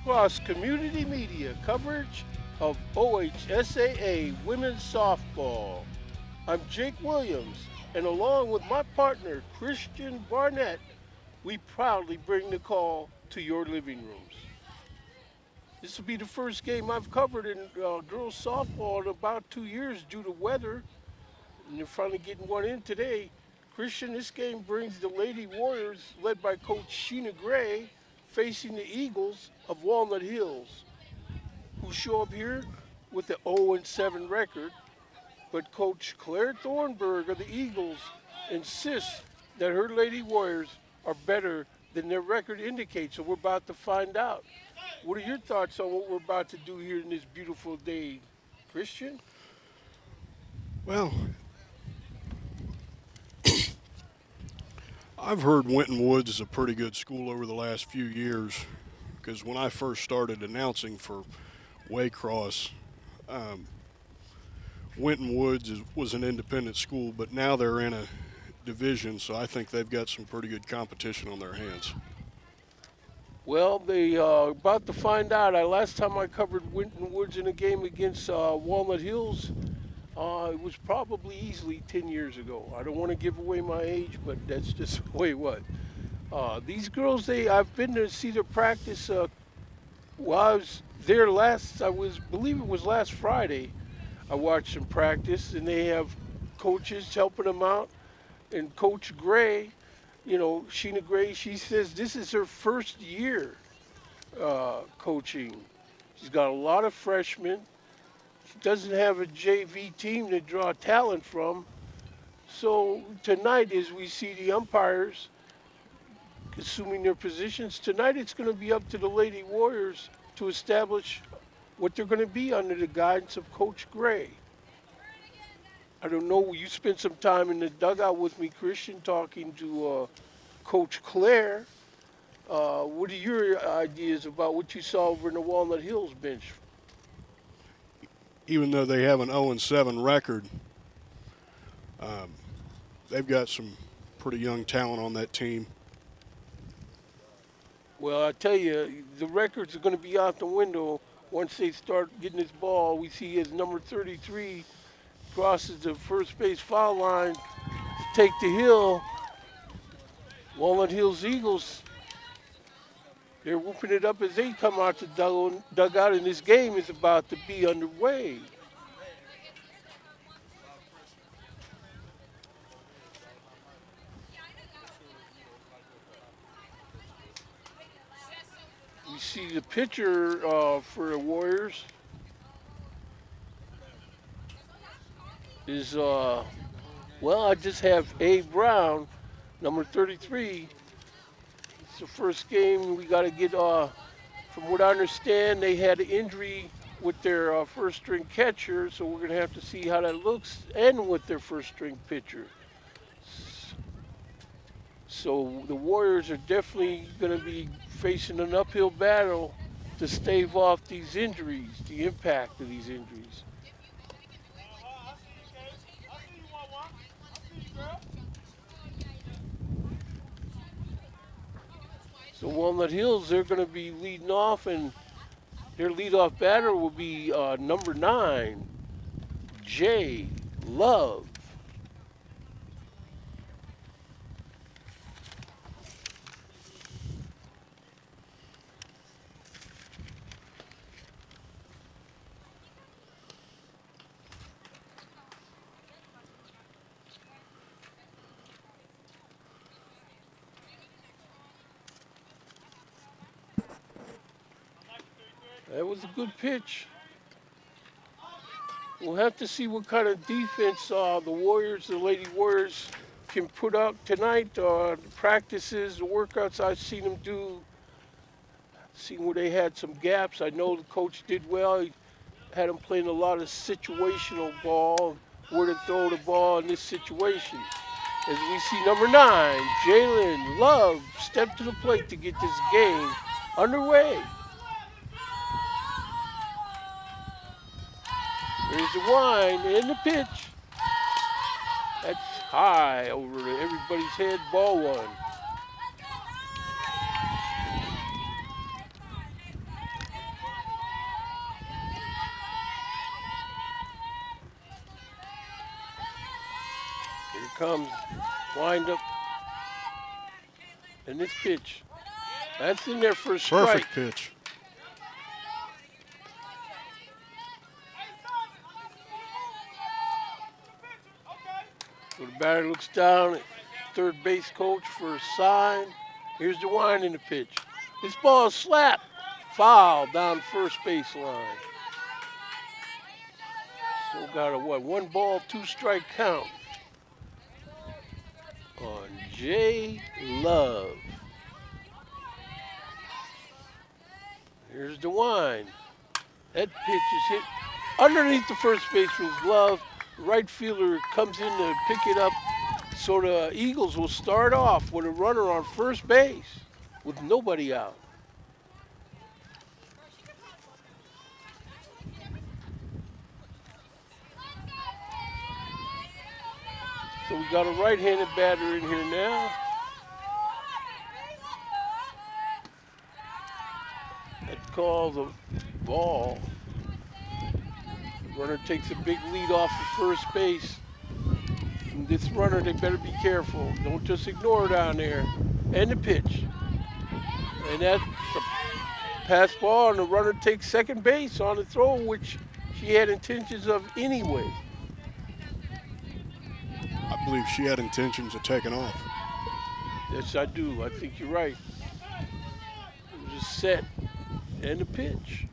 Cross Community Media coverage of OHSAA women's softball. I'm Jake Williams, and along with my partner Christian Barnett, we proudly bring the call to your living rooms. This will be the first game I've covered in girls softball in about 2 years due to weather, and they're finally getting one in today. Christian, this game brings the Lady Warriors, led by Coach Sheena Gray, facing the Eagles of Walnut Hills, who show up here with an 0-7 record. But Coach Claire Thornburg of the Eagles insists that her Lady Warriors are better than their record indicates. So we're about to find out. What are your thoughts on what we're about to do here in this beautiful day, Christian? Well, I've heard Winton Woods is a pretty good school over the last few years because when I first started announcing for Waycross, um, Winton Woods was an independent school, but now they're in a division, so I think they've got some pretty good competition on their hands. Well, they about to find out. Last time I covered Winton Woods in a game against Walnut Hills, it was probably easily 10 years ago. I don't want to give away my age, but that's just the way it was. These girls, I've been to see their practice. Well, I was there last. Believe it was last Friday. I watched them practice, and they have coaches helping them out. And Coach Gray, Sheena Gray, she says this is her first year coaching. She's got a lot of freshmen. She doesn't have a JV team to draw talent from. So tonight, as we see the umpires assuming their positions, tonight it's going to be up to the Lady Warriors to establish what they're going to be under the guidance of Coach Gray. I don't know, you spent some time in the dugout with me, Christian, talking to Coach Claire. What are your ideas about what you saw over in the Walnut Hills bench? Even though they have an 0-7 record, um, they've got some pretty young talent on that team. Well, I tell you, the records are going to be out the window once they start getting this ball. We see as number 33 crosses the first base foul line to take the hill. Walnut Hills Eagles, they're whooping it up as they come out to dugout, and this game is about to be underway. We see the pitcher for the Warriors is, well, I just have A. Brown, number 33. It's the first game we got to get, from what I understand, they had an injury with their first string catcher, so we're going to have to see how that looks, and with their first string pitcher. So the Warriors are definitely going to be facing an uphill battle to stave off these injuries, the impact of these injuries. So Walnut Hills, they're going to be leading off, and their leadoff batter will be number 9, Jay Love. That was a good pitch. We'll have to see what kind of defense the Lady Warriors, can put up tonight. The practices, the workouts I've seen them do, seen where they had some gaps. I know the coach did well. He had them playing a lot of situational ball, where to throw the ball in this situation. As we see number 9, Jalen Love, step to the plate to get this game underway. There's the wind and the pitch. That's high over everybody's head, ball one. comes wind up and this pitch. That's in there for a strike. Perfect pitch. So the batter looks down at third base coach for a sign. Here's the wind in the pitch. This ball is slapped. Foul down first base line. So got a what? 1 ball, 2 strike count on J Love. Here's the wind. That pitch is hit underneath the first baseman's glove. Right fielder comes in to pick it up. So the Eagles will start off with a runner on first base with nobody out. So we got a right-handed batter in here now. That calls a ball. The runner takes a big lead off of first base. And this runner, they better be careful. Don't just ignore down there. And the pitch. And that's a pass ball, and the runner takes second base on the throw, which she had intentions of anyway. I believe she had intentions of taking off. Yes, I do. I think you're right. It was a set and a pitch.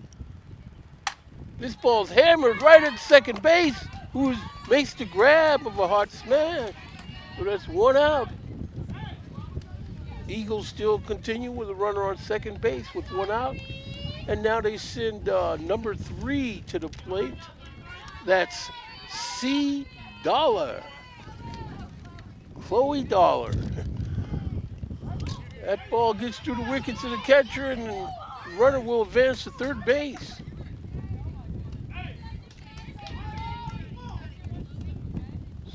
This ball's hammered right at second base, who makes the grab of a hard smash. So that's 1 out. Eagles still continue with a runner on second base with 1 out. And now they send number 3 to the plate. That's C. Dollar. Chloe Dollar. That ball gets through the wickets of the catcher, and the runner will advance to third base.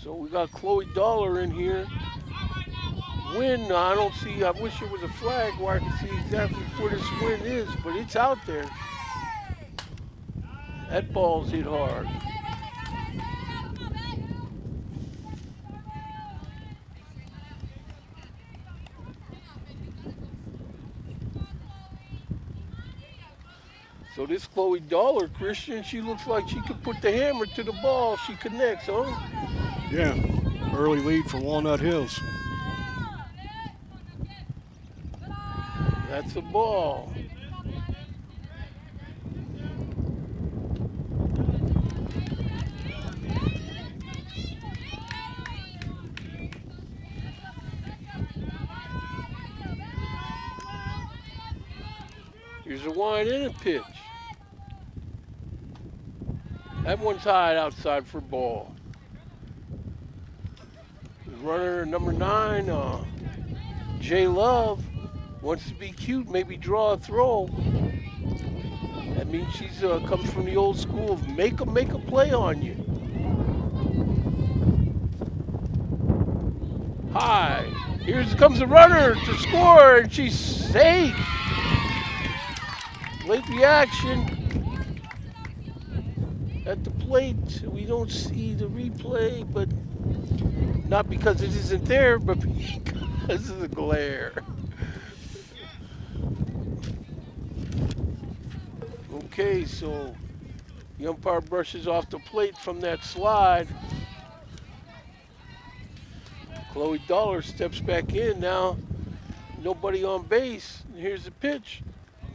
So we got Chloe Dollar in here. Win, I don't see, I wish there was a flag where I could see exactly where this win is, but it's out there. That ball's hit hard. So this Chloe Dollar, Christian, she looks like she could put the hammer to the ball. She connects, huh? Yeah, early lead for Walnut Hills. That's a ball. Here's a wind and a pitch. That one's high outside for ball. Runner number 9, J Love, wants to be cute, maybe draw a throw. That means she's comes from the old school of make a play on you. High. Here comes the runner to score, and she's safe. Late reaction at the plate. We don't see the replay, but not because it isn't there, but because of the glare. Okay, so the umpire brushes off the plate from that slide. Chloe Dollar steps back in now. Nobody on base. Here's the pitch.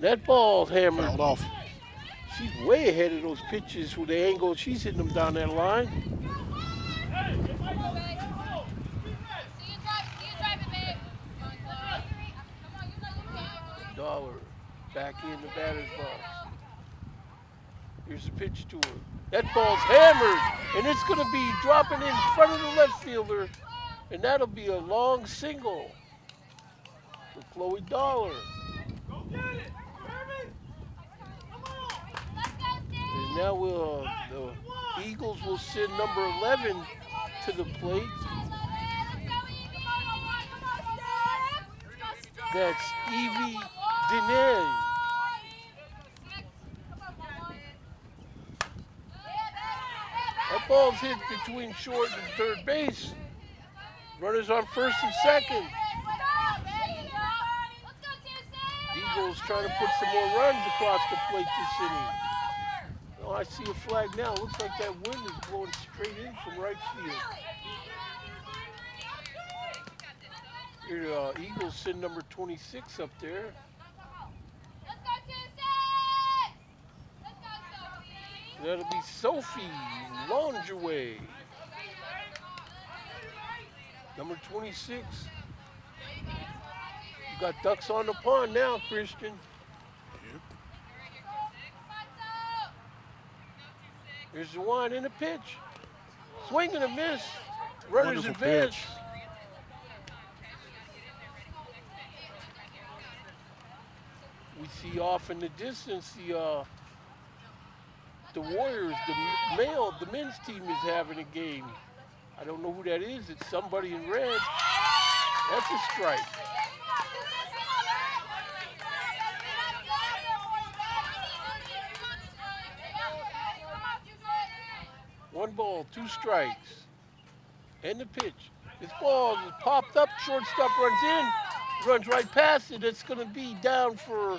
That ball's hammered. Fouled off. She's way ahead of those pitches with the angle she's hitting them down that line. Dollar back in the batter's box. Here's the pitch to her. That ball's hammered, and it's going to be dropping in front of the left fielder, and that'll be a long single for Chloe Dollar. And now the Eagles will send number 11 to the plate. That's Evie Deneen. That ball's hit between short and third base. Runners on first and second. Eagles trying to put some more runs across the plate this inning. Oh, I see a flag now. Looks like that wind is blowing straight in from right field. Here, Eagles send number 26 up there. That'll be Sophie Lingerie. Number 26. You got ducks on the pond now, Christian. Yep. Here's the one in the pitch. Swing and a miss. Runners Wonderful advance. pitch. We see off in the distance the Warriors, the men's team is having a game. I don't know who that is. It's somebody in red. That's a strike. One ball, two strikes. And the pitch. This ball is popped up, shortstop runs in, runs right past it. It's going to be down for,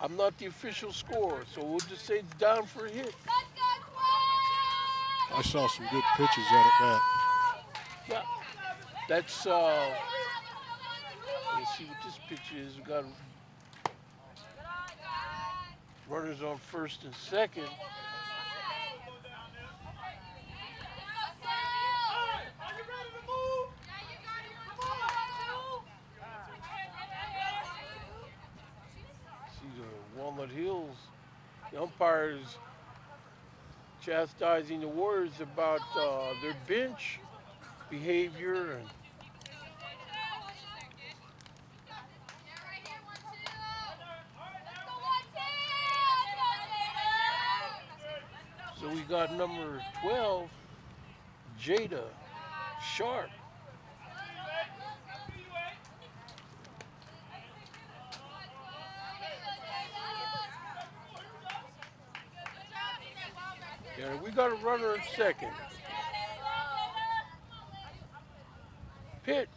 I'm not the official score, so we'll just say it's down for a hit. I saw some good pitches at bat. Yeah, that's, let's see what this pitch is. We got runners on first and second. See the Walnut Hills. The umpires chastising the Warriors about their bench behavior. And so we got number 12, Jada Sharp. Yeah, we got a runner at second. Pitch.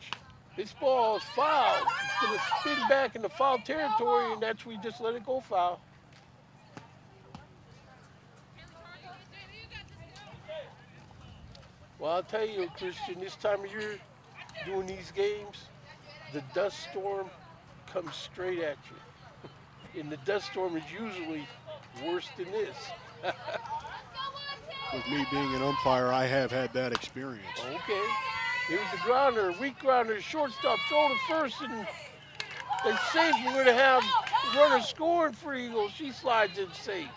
This ball is foul. It's going to spin back into foul territory, and that's where we just let it go foul. Well, I'll tell you, Christian, this time of year, doing these games, the dust storm comes straight at you. And the dust storm is usually worse than this. With me being an umpire, I have had that experience. Okay. Here's the grounder, weak grounder, shortstop, throw to first, and they safe. We're going to have runners scoring for Eagles. She slides in safe.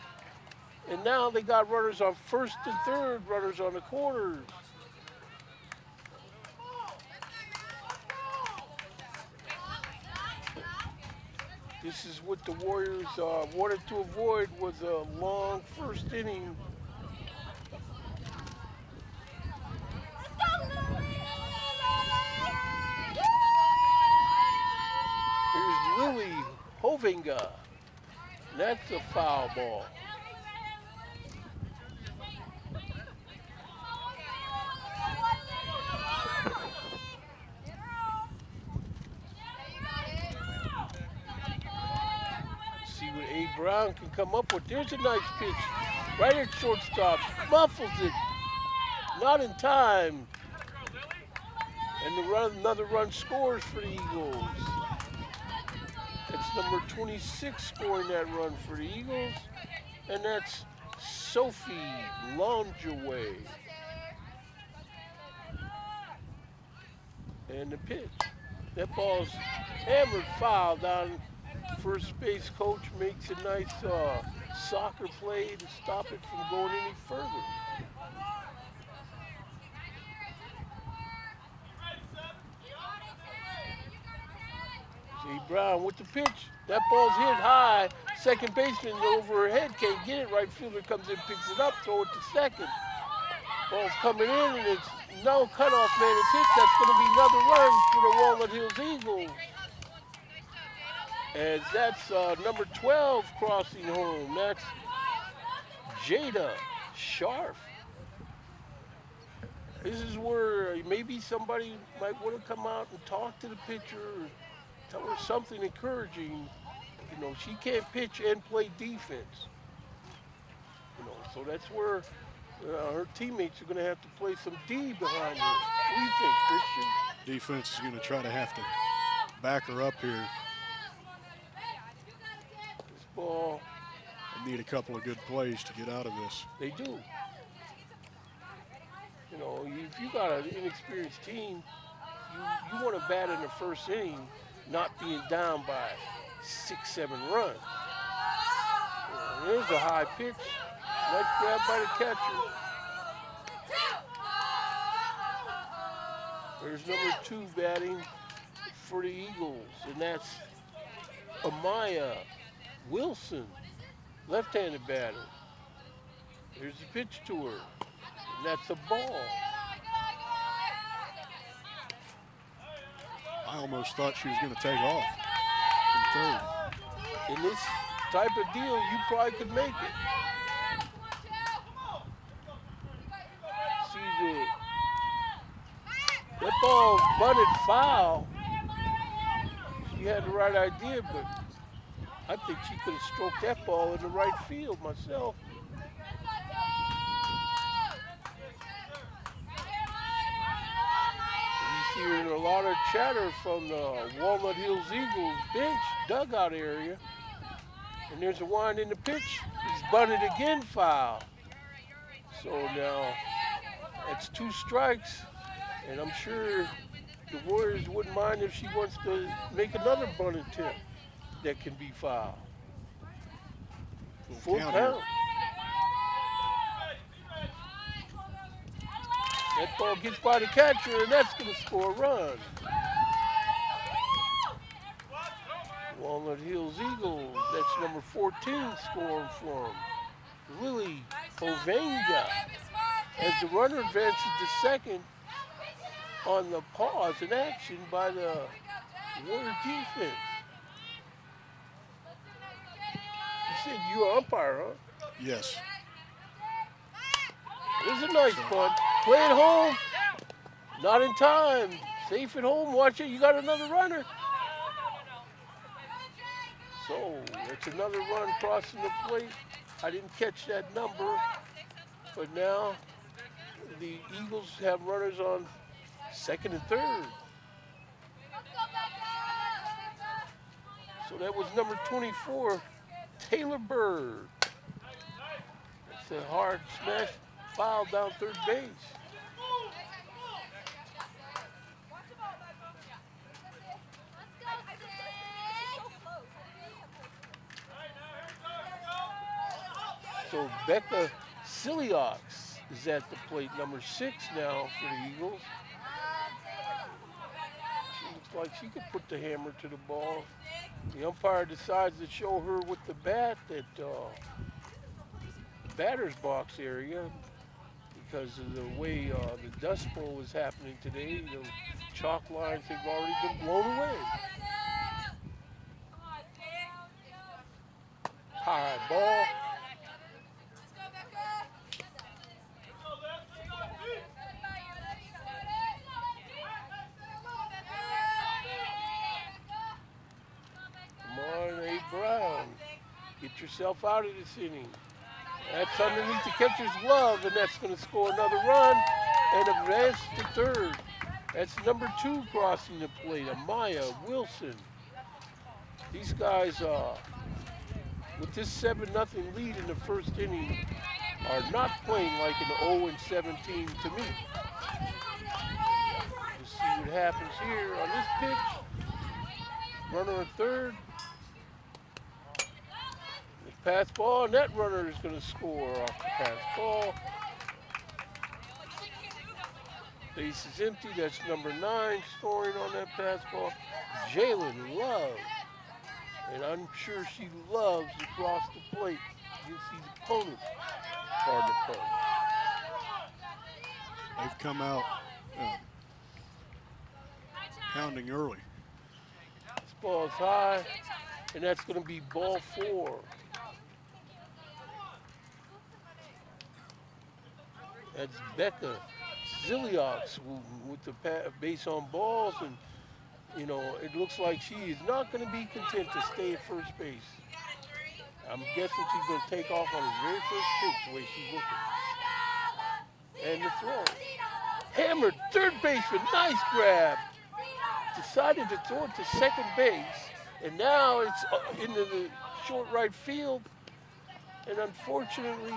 And now they got runners on first and third, runners on the corners. This is what the Warriors wanted to avoid, was a long first inning. Here's Lily Hovinga. That's a foul ball. See what A. Brown can come up with. There's a nice pitch. Right at shortstop. Muffles it. Not in time. And another run scores for the Eagles. That's number 26 scoring that run for the Eagles. And that's Sophie Lingerie. And the pitch. That ball's hammered foul down first base. Coach makes a nice soccer play to stop it from going any further. J. Brown with the pitch. That ball's hit high. Second baseman over her head can't get it. Right fielder comes in, picks it up, throw it to second. Ball's coming in, and it's no cutoff man. It's hit. That's going to be another run for the Walnut Hills Eagles. As that's number 12 crossing home. That's Jada Sharp. This is where maybe somebody might want to come out and talk to the pitcher or tell her something encouraging. She can't pitch and play defense. So that's where her teammates are going to have to play some D behind her. What do you think, Christian? Defense is going to try to have to back her up here This ball, and need a couple of good plays to get out of this. they do. If you got an inexperienced team, you want to bat in the first inning, not being down by 6, 7 runs. There's a high pitch. Nice grab by the catcher. There's number 2 batting for the Eagles, and that's Amaya Wilson, left-handed batter. Here's the pitch to her, and that's a ball. I almost thought she was going to take off from third. In this type of deal, you probably could make it. See that ball bunted foul. She had the right idea, but I think she could have stroked that ball in the right field myself. You're hearing a lot of chatter from the Walnut Hills Eagles bench dugout area. And there's a wind in the pitch. He's bunted again, foul. So now it's 2 strikes, and I'm sure the Warriors wouldn't mind if she wants to make another bunt attempt that can be foul. Full count. That ball gets by the catcher, and that's going to score a run. Walnut Hills Eagles, that's number 14 scoring for them. Lily Hovanga, as the runner advances to second on the pause in action by the Warrior defense. You said you are umpire, huh? Yes. There's a nice bunt. Play it home. Not in time. Safe at home. Watch it. You got another runner. So it's another run crossing the plate. I didn't catch that number, but now the Eagles have runners on second and third. So that was number 24, Taylor Bird. It's a hard smash foul down third base. So Becca Siliox is at the plate, number 6 now for the Eagles. She looks like she could put the hammer to the ball. The umpire decides to show her with the bat at the batter's box area because of the way the Dust Bowl is happening today. The chalk lines have already been blown away. High ball. Brown, get yourself out of this inning. That's underneath the catcher's glove, and that's going to score another run and advance to third. That's number 2 crossing the plate, Amaya Wilson. These guys, with this 7-0 lead in the first inning, are not playing like an 0-17 to me. Let's see what happens here on this pitch. Runner at third. Pass ball, and that runner is going to score off the pass ball. Base is empty. That's number 9 scoring on that pass ball. Jalen Love. And I'm sure she loves to cross the plate against these opponents. Hard to play. They've come out pounding early. This ball is high, and that's going to be ball 4. That's Becca Ziliox with the base on balls, and it looks like she is not going to be content to stay at first base. I'm guessing she's going to take off on his very first pitch, the way she's looking. And the throw. Hammered, third baseman, nice grab. Decided to throw it to second base, and now it's into the short right field. And unfortunately,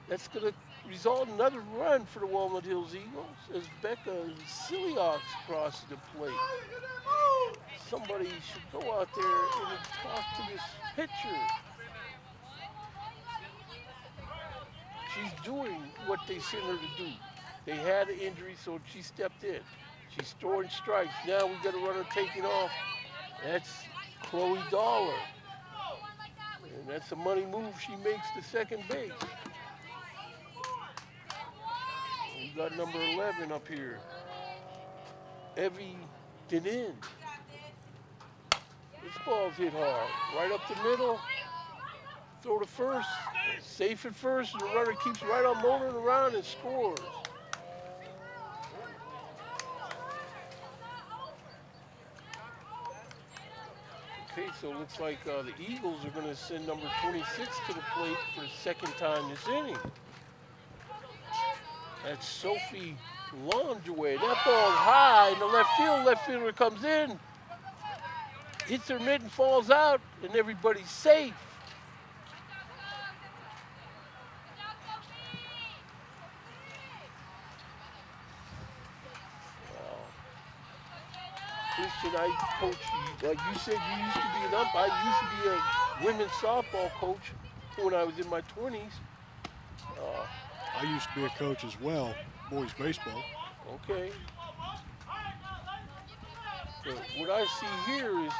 that's going to result in another run for the Walnut Hills Eagles as Becca Siliox crosses the plate. Somebody should go out there and talk to this pitcher. She's doing what they sent her to do. They had an injury, so she stepped in. She's throwing strikes. Now we got a runner taking off. That's Chloe Dollar. And that's a money move she makes to second base. We got number 11 up here. Evie Denin. This ball's hit hard. Right up the middle. Throw to first. Safe at first. And the runner keeps right on motoring around and scores. Okay, so it looks like the Eagles are going to send number 26 to the plate for the second time this inning. That's Sophie Longeway. That ball's high in the left field. Left fielder comes in, hits her mitt and falls out, and everybody's safe. Christian, I coach, like you said, you used to be an ump. I used to be a women's softball coach when I was in my 20s. I used to be a coach as well, boys baseball. Okay. But what I see here is,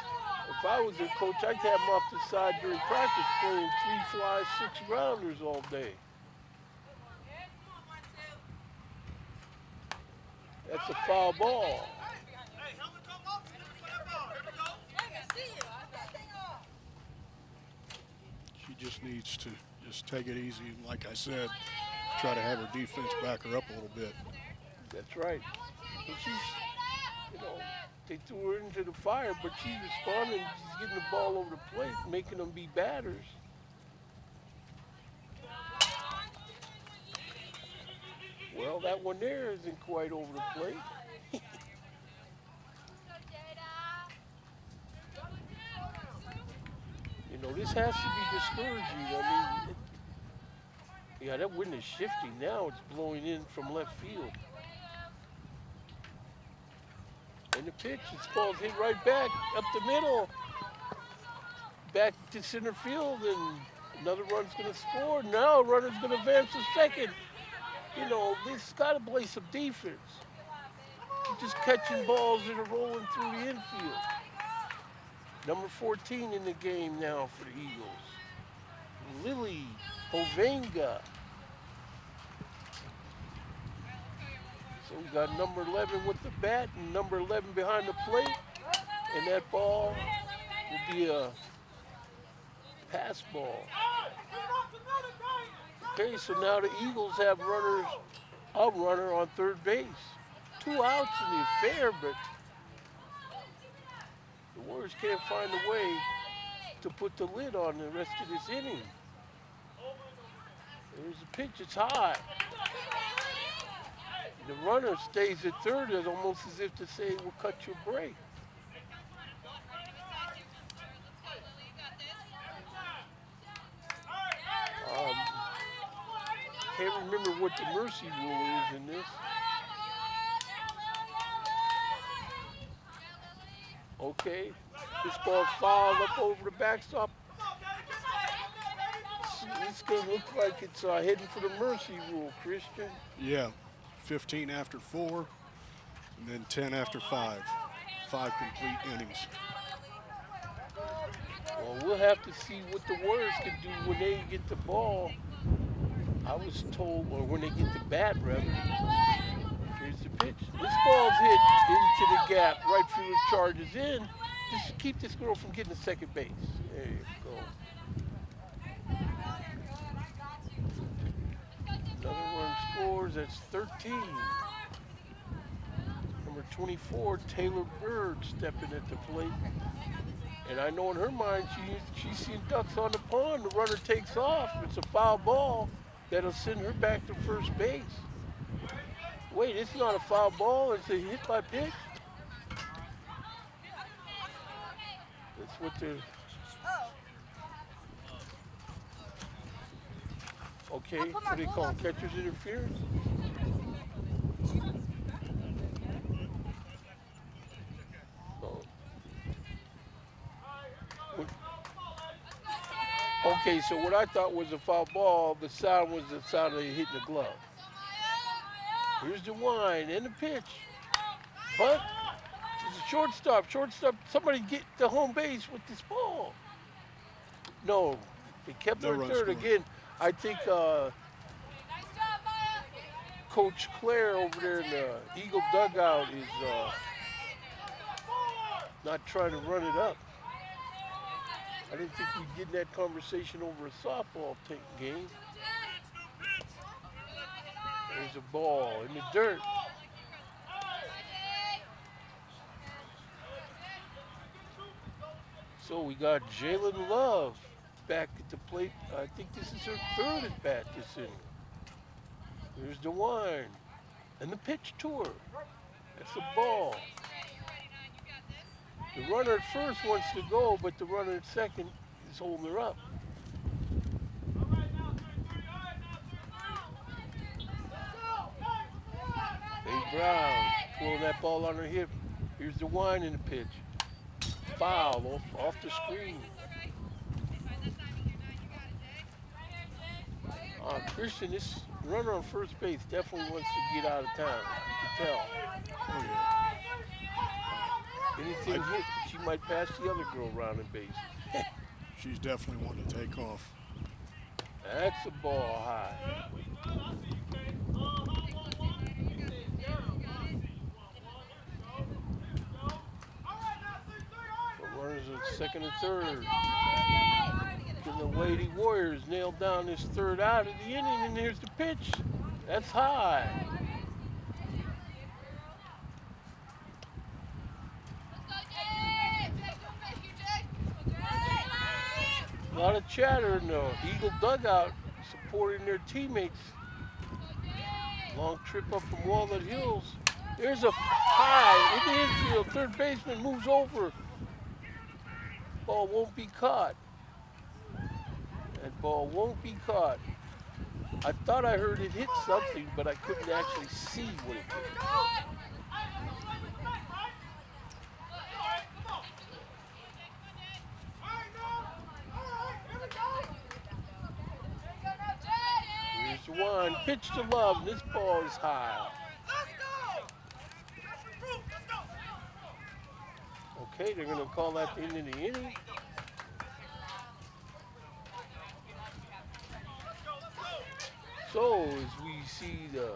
if I was a coach, I'd have them off the side during practice playing 3 flies, 6 grounders all day. That's a foul ball. She just needs to just take it easy, and like I said, try to have her defense back her up a little bit. That's right. And she's, they threw her into the fire, but she's responding. She's getting the ball over the plate, making them be batters. Well, that one there isn't quite over the plate. This has to be discouraging. I mean, yeah, that wind is shifting now. It's blowing in from left field. And the pitch, this ball's hit right back, up the middle. Back to center field, and another run's going to score. Now a runner's going to advance to second. This got to play some defense. You're just catching balls that are rolling through the infield. Number 14 in the game now for the Eagles. Lily Hovenga. So we got number 11 with the bat and number 11 behind the plate. And that ball will be a pass ball. Okay, so now the Eagles have a runner on third base. 2 outs in the affair, but the Warriors can't find a way to put the lid on the rest of this inning. There's a pitch, it's high. The runner stays at third, it's almost as if to say, we'll cut your break. Can't remember what the mercy rule is in this. Okay, this ball's fouled up over the backstop. It's going to look like it's heading for the mercy rule, Christian. Yeah, 15 after 4, and then 10 after 5. 5 complete innings. Well, we'll have to see what the Warriors can do when they get the ball. I was told, or when they get the bat, rather. Here's the pitch. This ball's hit into the gap. Right fielder charges in. Just keep this girl from getting to second base. There you go. Another run scores. That's 13. Number 24, Taylor Bird, stepping at the plate. And I know in her mind, she's seen ducks on the pond. The runner takes off. It's a foul ball that'll send her back to first base. Wait, it's not a foul ball. It's a hit by pitch. That's what they're. Okay, what do they call it? Catcher's interference? Oh. Okay, so what I thought was a foul ball, the sound was the sound of it hitting the glove. Here's the wind and the pitch. But it's a shortstop. Shortstop, somebody get the home base with this ball. No, they kept No her at run third. scored. Again, I think Coach Claire over there in the Eagle dugout is not trying to run it up. I didn't think we'd get in that conversation over a softball game. There's a ball in the dirt. So we got Jalen Love back at the plate. I think this is her third at bat this inning. Here's the wind and the pitch to her. That's a ball. The runner at first wants to go, but the runner at second is holding her up. Dave Brown twirling that ball on her hip. Here's the wind and the pitch. Foul off the screen. Christian, this runner on first base definitely wants to get out of town. You can tell. Oh yeah. Anything hit, she might pass the other girl around in base. She's definitely wanting to take off. That's a ball high. So runners at second and third. Can the Lady Warriors nail down this third out of the inning? And here's the pitch. That's high. A lot of chatter in the Eagle dugout supporting their teammates. Long trip up from Walnut Hills. There's a high in the infield. Third baseman moves over. Ball won't be caught. That ball won't be caught. I thought I heard it hit something, but I couldn't actually see what it did. Here's the one. Pitch to Love. This ball is high. Okay, they're going to call that the end of the inning. So as we see the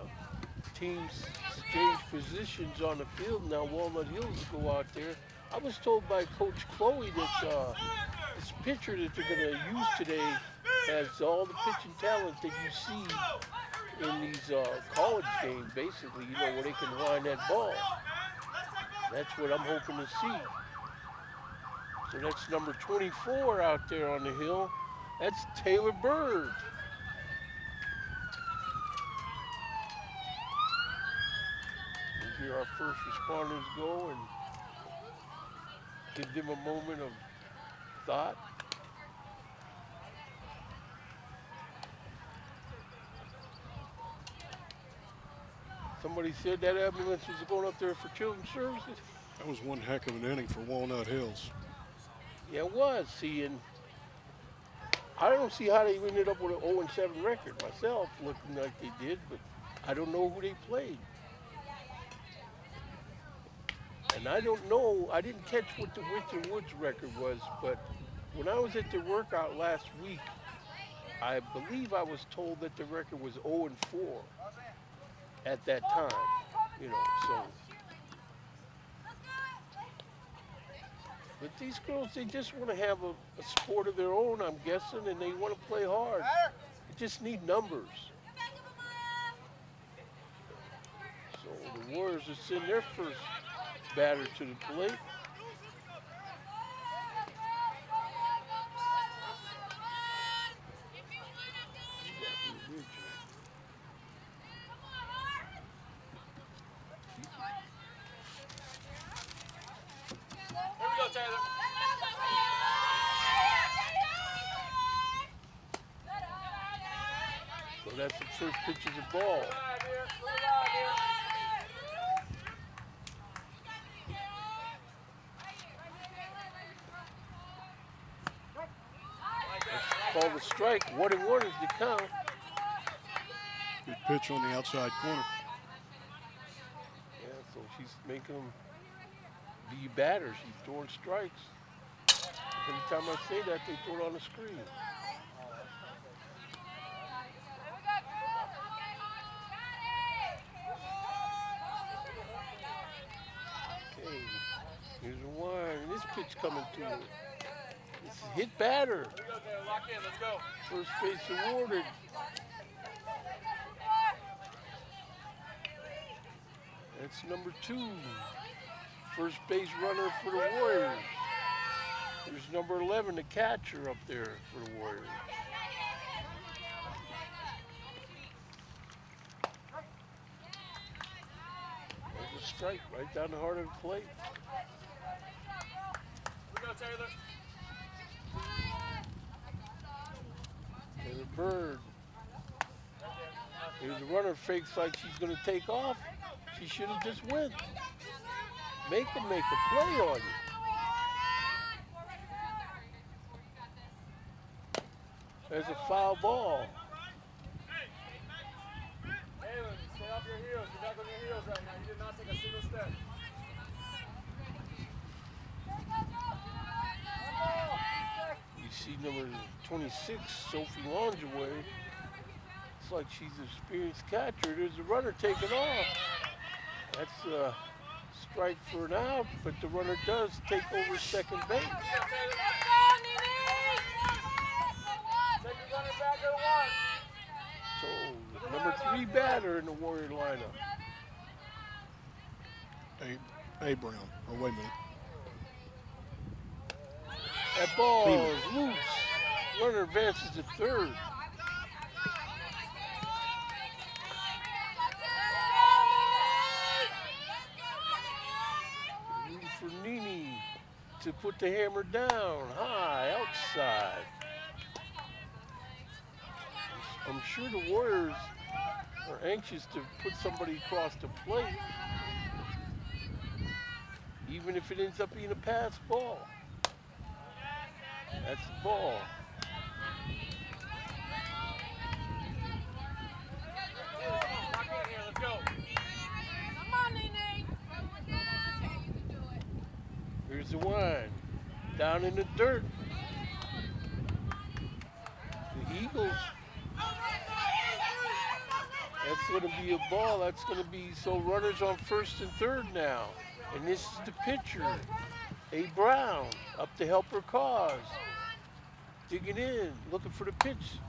teams change positions on the field now, Walnut Hills go out there. I was told by Coach Chloe that this pitcher that they're going to use today has all the pitching talent that you see in these college games, basically, where they can wind that ball. That's what I'm hoping to see. So that's number 24 out there on the hill. That's Taylor Bird. We'll hear our first responders go and give them a moment of thought. Somebody said that ambulance was going up there for children's services. That was one heck of an inning for Walnut Hills. Yeah, it was. See, and I don't see how they ended up with an 0-7 record myself, looking like they did, but I don't know who they played. And I don't know, I didn't catch what the Winton Woods record was, but when I was at the workout last week, I believe I was told that the record was 0-4 at that time, so. But these girls, they just want to have a sport of their own, I'm guessing, and they want to play hard. They just need numbers. Warriors will send their first batter to the plate. You got the original. You- Here we go, Taylor. So that's the first pitch of the ball. That's called a strike. 1-1 is the count. Good pitch on the outside corner. Yeah, so she's making them be batters. She's throwing strikes. Every time I say that, they throw it on the screen. Okay, here's the one. And this pitch coming to her. This is hit batter. Here we go, Taylor. Lock in. Let's go. First base awarded. That's number 2. First base runner for the Warriors. There's number 11, the catcher up there for the Warriors. There's a strike right down the heart of the plate. Here we go, Taylor. Taylor Bird. Here's the runner, fakes like she's going to take off. She should have just went. Make them make a play on you. There's a foul ball. Taylor, stay off your heels. You're back on your heels right now. You did not take a single step. You see number 26, Sophie Longeway. It's like she's an experienced catcher. There's a runner taking off. That's a strike for an out, but the runner does take over second base. Take your runner back at one. So number 3 batter in the Warrior lineup. A Brown. Or wait a minute. That ball is loose. Runner advances to third. Rooting for Nini to put the hammer down high outside. I'm sure the Warriors are anxious to put somebody across the plate, even if it ends up being a pass ball. That's the ball. Lock in here. Let's go. Here's the one. Down in the dirt. The Eagles. That's going to be a ball. That's going to be so runners on first and third now. And this is the pitcher, A. Brown, up to help her cause. Digging in, looking for the pitch.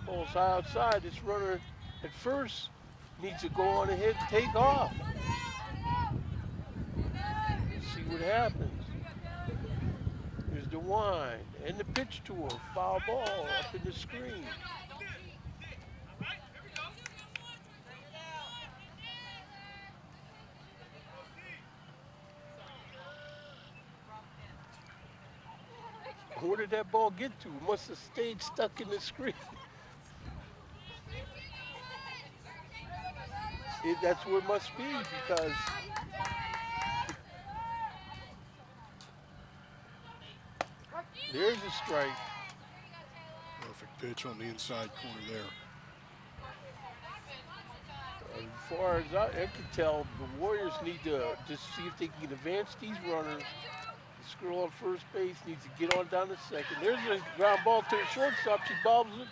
Ball's high outside. This runner at first needs to go on ahead and take off. See what happens. Here's the wind and the pitch to her. Foul ball up in the screen. Where did that ball get to? It must have stayed stuck in the screen. That's where it must be because there's a strike. Perfect pitch on the inside corner there. As far as I can tell, the Warriors need to just see if they can advance these runners. The girl on first base needs to get on down to second. There's a ground ball to the shortstop. She bobbles it,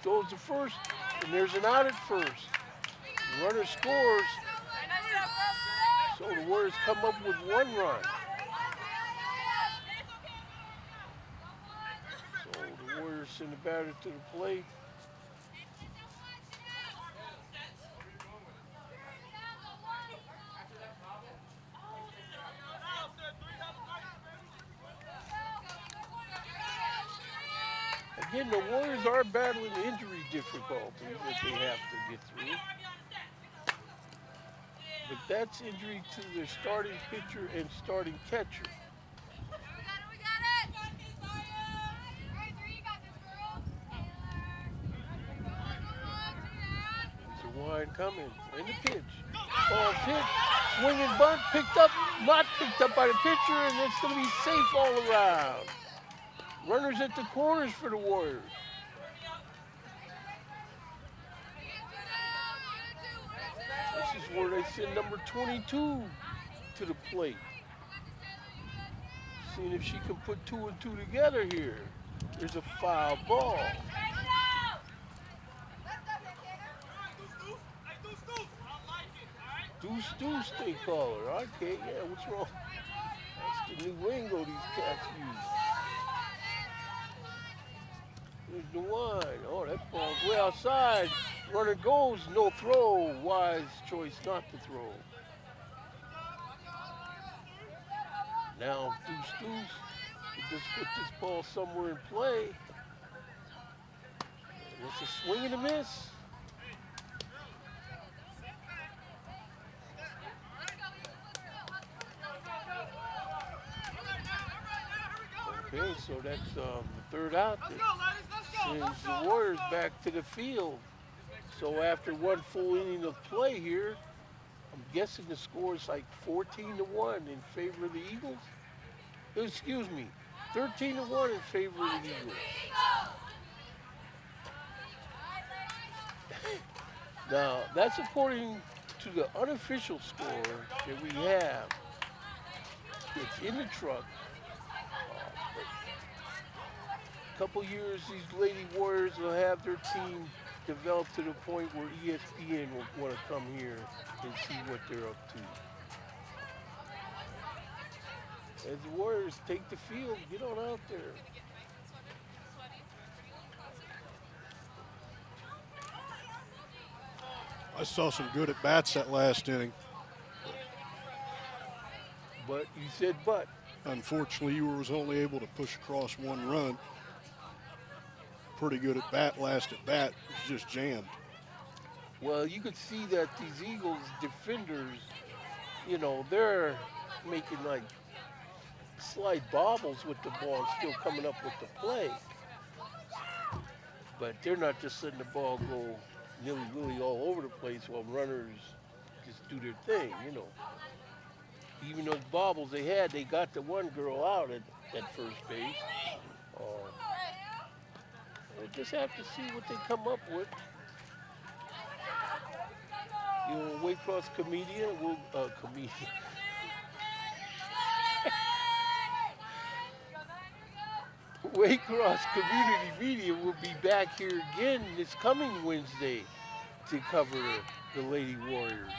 goes to first, and there's an out at first. The runner scores, so the Warriors come up with 1 run. So the Warriors send the batter to the plate. Again, the Warriors are battling injury difficulties that they have to get through. But that's injury to their starting pitcher and starting catcher. Here's a wide coming. And the pitch. Ball's hit. Swinging bunt. Picked up. Not picked up by the pitcher. And it's going to be safe all around. Runners at the corners for the Warriors. This is where they send number 22 to the plate. Seeing if she can put two and two together here. There's a foul ball. Deuce Deuce they call her. Okay, yeah, what's wrong? That's the new lingo these cats use. Here's the wine. Oh, that ball's way outside. Runner goes, no throw. Wise choice not to throw. Now Deuce Deuce. He just put this ball somewhere in play. And it's a swing and a miss. Okay, so that's the third out that sends the Warriors back to the field. So after one full inning of play here, I'm guessing the score is like 14-1 in favor of the Eagles. Excuse me, 13-1 in favor of the Eagles. Now, that's according to the unofficial score that we have. It's in the truck. A couple years, these Lady Warriors will have their team developed to the point where ESPN will want to come here and see what they're up to. As the Warriors take the field, get on out there. I saw some good at bats that last inning. But you said but. Unfortunately, you was only able to push across one run. Pretty good at bat, last at bat. It was just jammed. Well, you could see that these Eagles defenders, they're making like slight bobbles with the ball and still coming up with the play. But they're not just letting the ball go nilly-willy all over the place while runners just do their thing. Even those bobbles they got the one girl out at first base. We'll just have to see what they come up with. Waycross comedian will comedian. Waycross Community Media will be back here again this coming Wednesday to cover the Lady Warriors.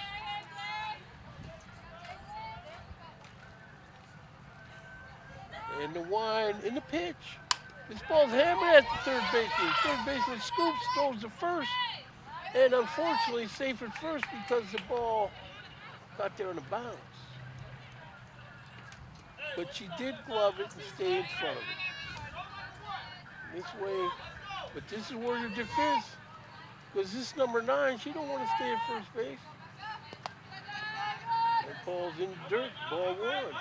And the wine in the pitch. This ball's hammered at the third baseman. Third baseman scoops, throws to first. And unfortunately, safe at first because the ball got there on a bounce. But she did glove it and stay in front of it. This way, but this is where your defense, because this number 9, she don't want to stay at first base. That ball's in the dirt, ball 1.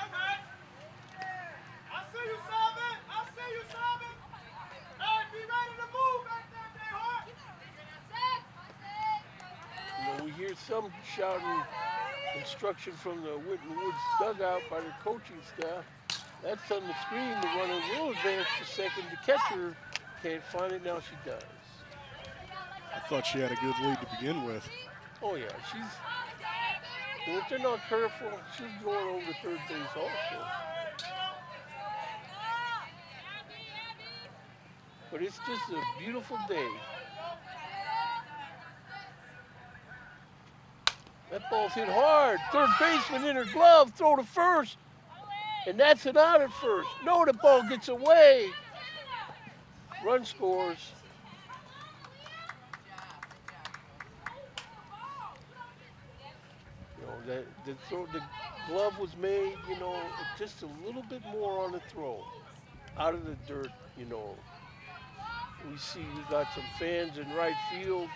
We hear some shouting instruction from the Winton Woods dugout by the coaching staff. That's on the screen. The runner will advance to second. The catcher can't find it. Now she does. I thought she had a good lead to begin with. Oh, yeah. If they're not careful, she's going over to third base also. But it's just a beautiful day. That ball's hit hard. Third baseman in her glove, throw to first. And that's an out at first. No, the ball gets away. Run scores. The glove was made, just a little bit more on the throw. Out of the dirt, We got some fans in right field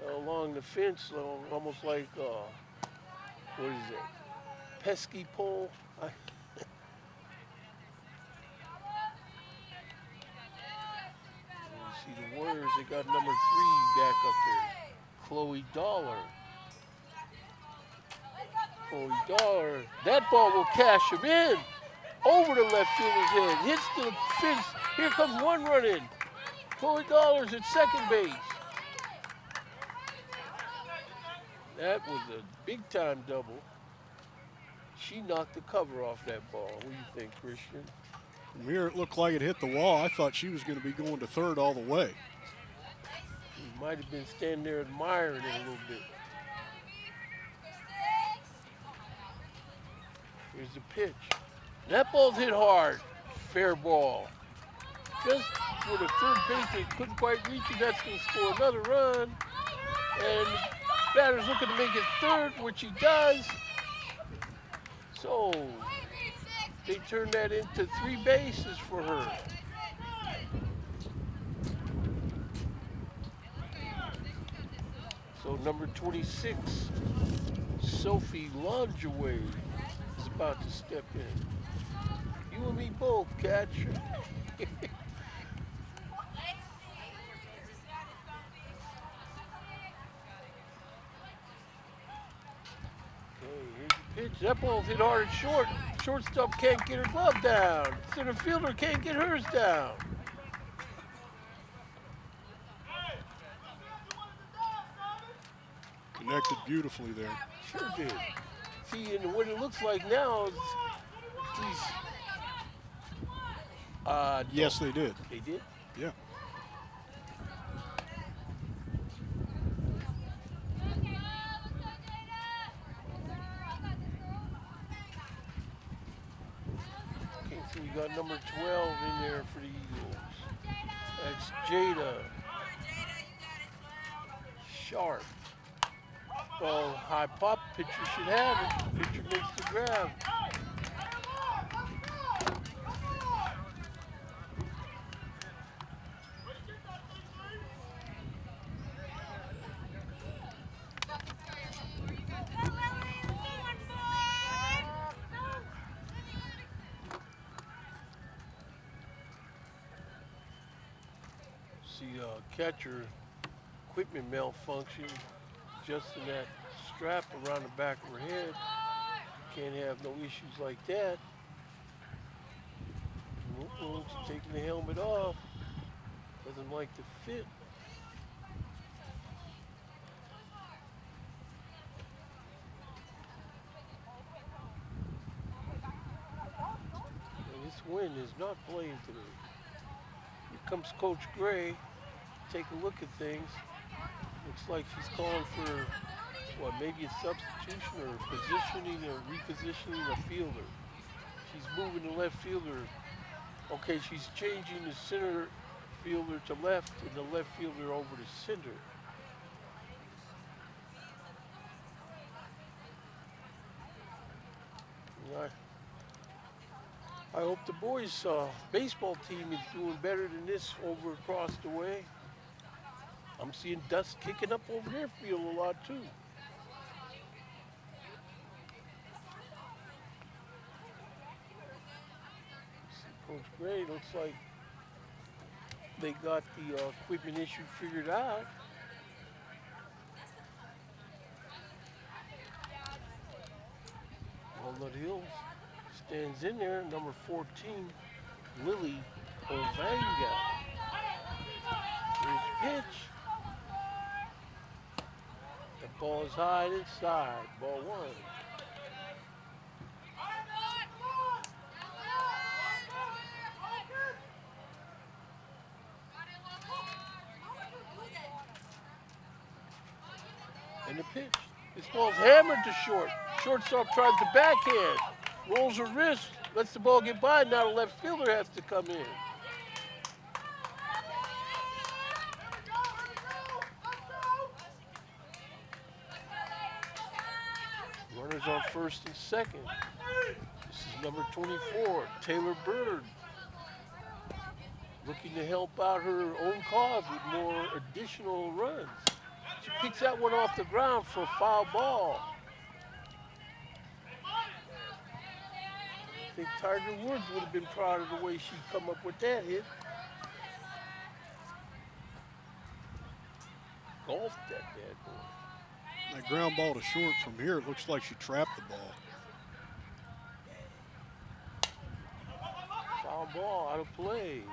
along the fence, almost like what is it? Pesky pole. You see the Warriors. They got number 3 back up there, Chloe Dollar. Chloe Dollar. That ball will cash him in over the left fielder's head. Hits the fence. Here comes one run in. Chloe Dollar's at second base. That was a big time double. She knocked the cover off that ball. What do you think, Christian? From here, it looked like it hit the wall. I thought she was going to be going to third all the way. She might have been standing there admiring it a little bit. Here's the pitch. That ball's hit hard. Fair ball. Just where the third baseman couldn't quite reach it, that's going to score another run. And the batter's looking to make it third, which he does. So they turned that into 3 bases for her. So number 26, Sophie Longeway, is about to step in. You and me both, catcher. Here's the pitch. That ball's hit hard and short. Shortstop can't get her glove down. Center fielder can't get hers down. Connected beautifully there. Sure did. See, and what it looks like now is these. Yes, they did. They did? Yeah. Okay, so we got number 12 in there for the Eagles. That's Jada Sharp. Ball high pop, pitcher should have it. Pitcher makes the grab. See, catcher equipment malfunction, adjusting that strap around the back of her head. Can't have no issues like that. She's taking the helmet off. Doesn't like the fit. And this wind is not playing today. Here comes Coach Gray. Take a look at things. Looks like she's calling for, what, maybe a substitution or positioning or repositioning a fielder. She's moving the left fielder. Okay, she's changing the center fielder to left and the left fielder over to center. I hope the boys' baseball team is doing better than this over across the way. I'm seeing dust kicking up over their field a lot too. Coach Gray looks like they got the equipment issue figured out. Walnut Hills stands in there, number 14, Lily Ovanga. Here's the pitch. The ball is high inside, ball 1. And the pitch. This ball's hammered to short. Shortstop tries the backhand. Rolls her wrist. Lets the ball get by. Now the left fielder has to come in. Runners on first and second. This is number 24, Taylor Bird. looking to help out her own cause with more additional runs. She picks that one off the ground for a foul ball. I think Tiger Woods would have been proud of the way she come up with that hit. Golfed that bad boy. That ground ball to short from here, it looks like she trapped the ball. Foul ball out of play.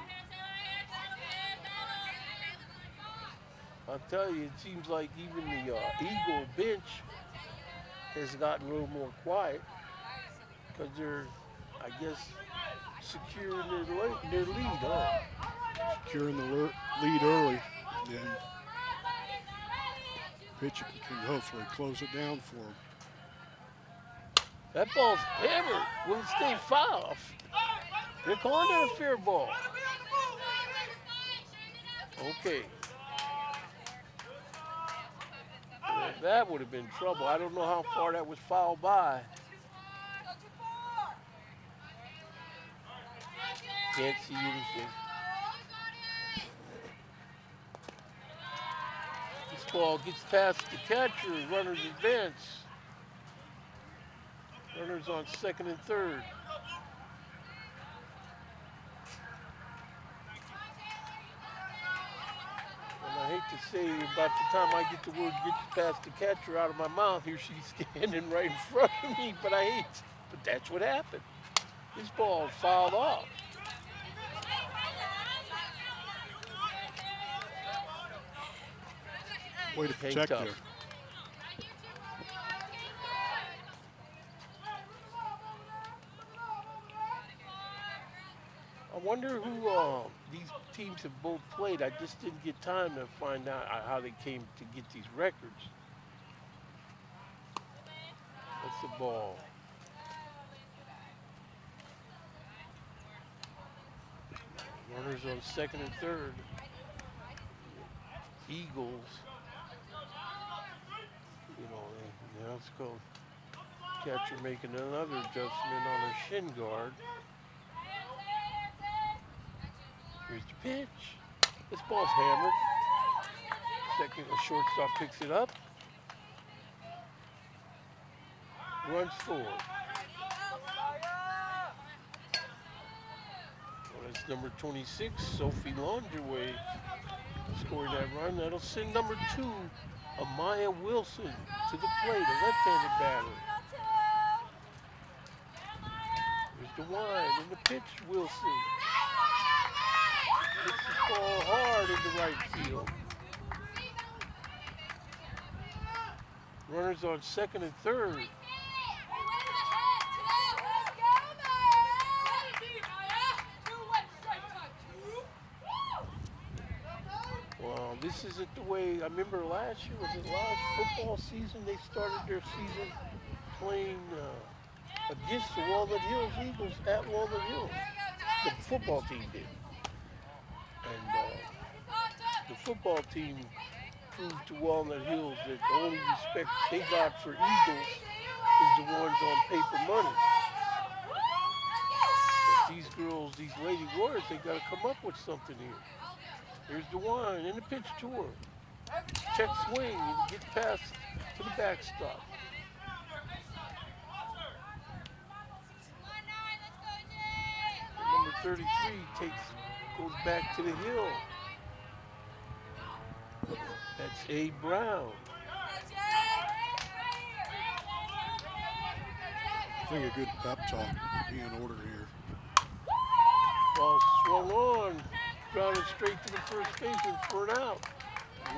I'll tell you, it seems like even the Eagle bench has gotten a little more quiet because they're, I guess, securing their lead, huh? Securing the lead early, then pitcher can hopefully close it down for them. That ball's hammered. Will it stay foul? They're calling it a fair ball. Okay. That would have been trouble. I don't know how far that was fouled by. Can't see anything. This ball gets past the catcher. Runners advance. Runners on second and third. And I hate to say, about the time I get the word gets past the catcher out of my mouth, here she's standing right in front of me, but that's what happened. This ball fouled off. Way to protect there. I wonder who these teams have both played. I just didn't get time to find out how they came to get these records. That's the ball. Runners on second and third. Eagles. Let's go. Catcher making another adjustment on her shin guard. Here's the pitch. This ball's hammered. Second, the shortstop picks it up. Runs forward. Well, that's number 26, Sophie Longerway, scoring that run. That'll send number 2, Amaya Wilson, to the plate, a left-handed batter. Here's the wind and the pitch, Wilson. Hits the ball hard into right field. Runners on second and third. Well, this isn't the way, I remember last year, was it last football season, they started their season playing against the Walnut Hills Eagles at Walnut Hills. The football team did. And the football team proved to Walnut Hills that the only respect they got for Eagles is the ones on paper money. But these girls, these Lady Warriors, they got to come up with something here. Here's the one and the pitch to her. Check swing and get past to the backstop. Number 33 goes back to the hill. That's A. Brown. I think a good pep talk would be in order here. Ball swung on, grounded straight to the first baseman for an out.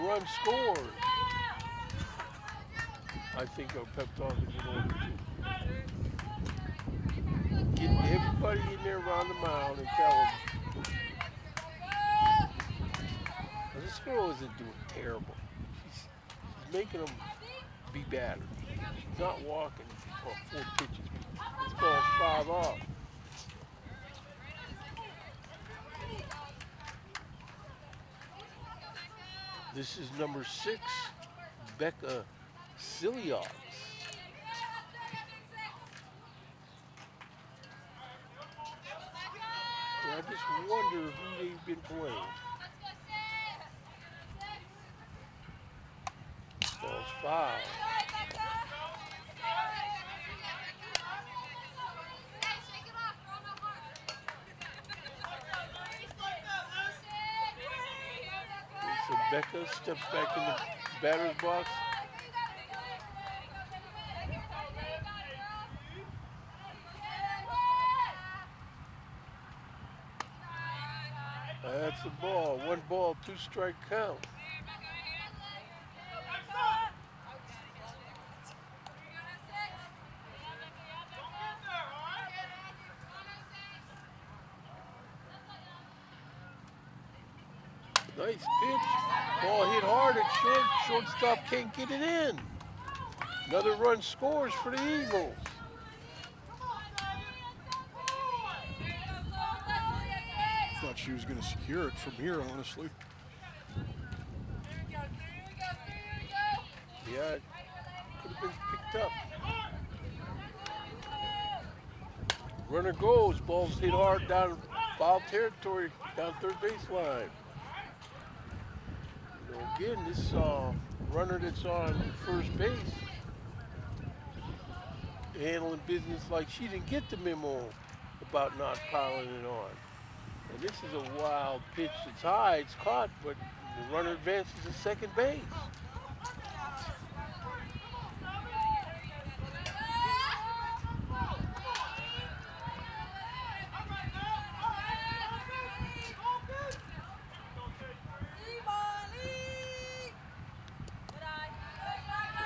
Run scored. I think a pep talk is in order too. Getting everybody in there around the mound and tell them. This girl isn't doing terrible. She's making them be battered. She's not walking on 4 pitches. This ball's 5 off. This is number 6, Becca Siliox. I just wonder who they've been playing. Ball's foul. So Becca steps back in the batter's box. That's the ball. One ball, two strike count. Nice pitch. Ball hit hard at short. Shortstop can't get it in. Another run scores for the Eagles. Thought she was going to secure it from here, honestly. Yeah, it could have been picked up. Runner goes. Ball's hit hard down foul territory, down third baseline. Again, this runner that's on first base handling business like she didn't get the memo about not piling it on. And this is a wild pitch. It's high, it's caught, but the runner advances to second base.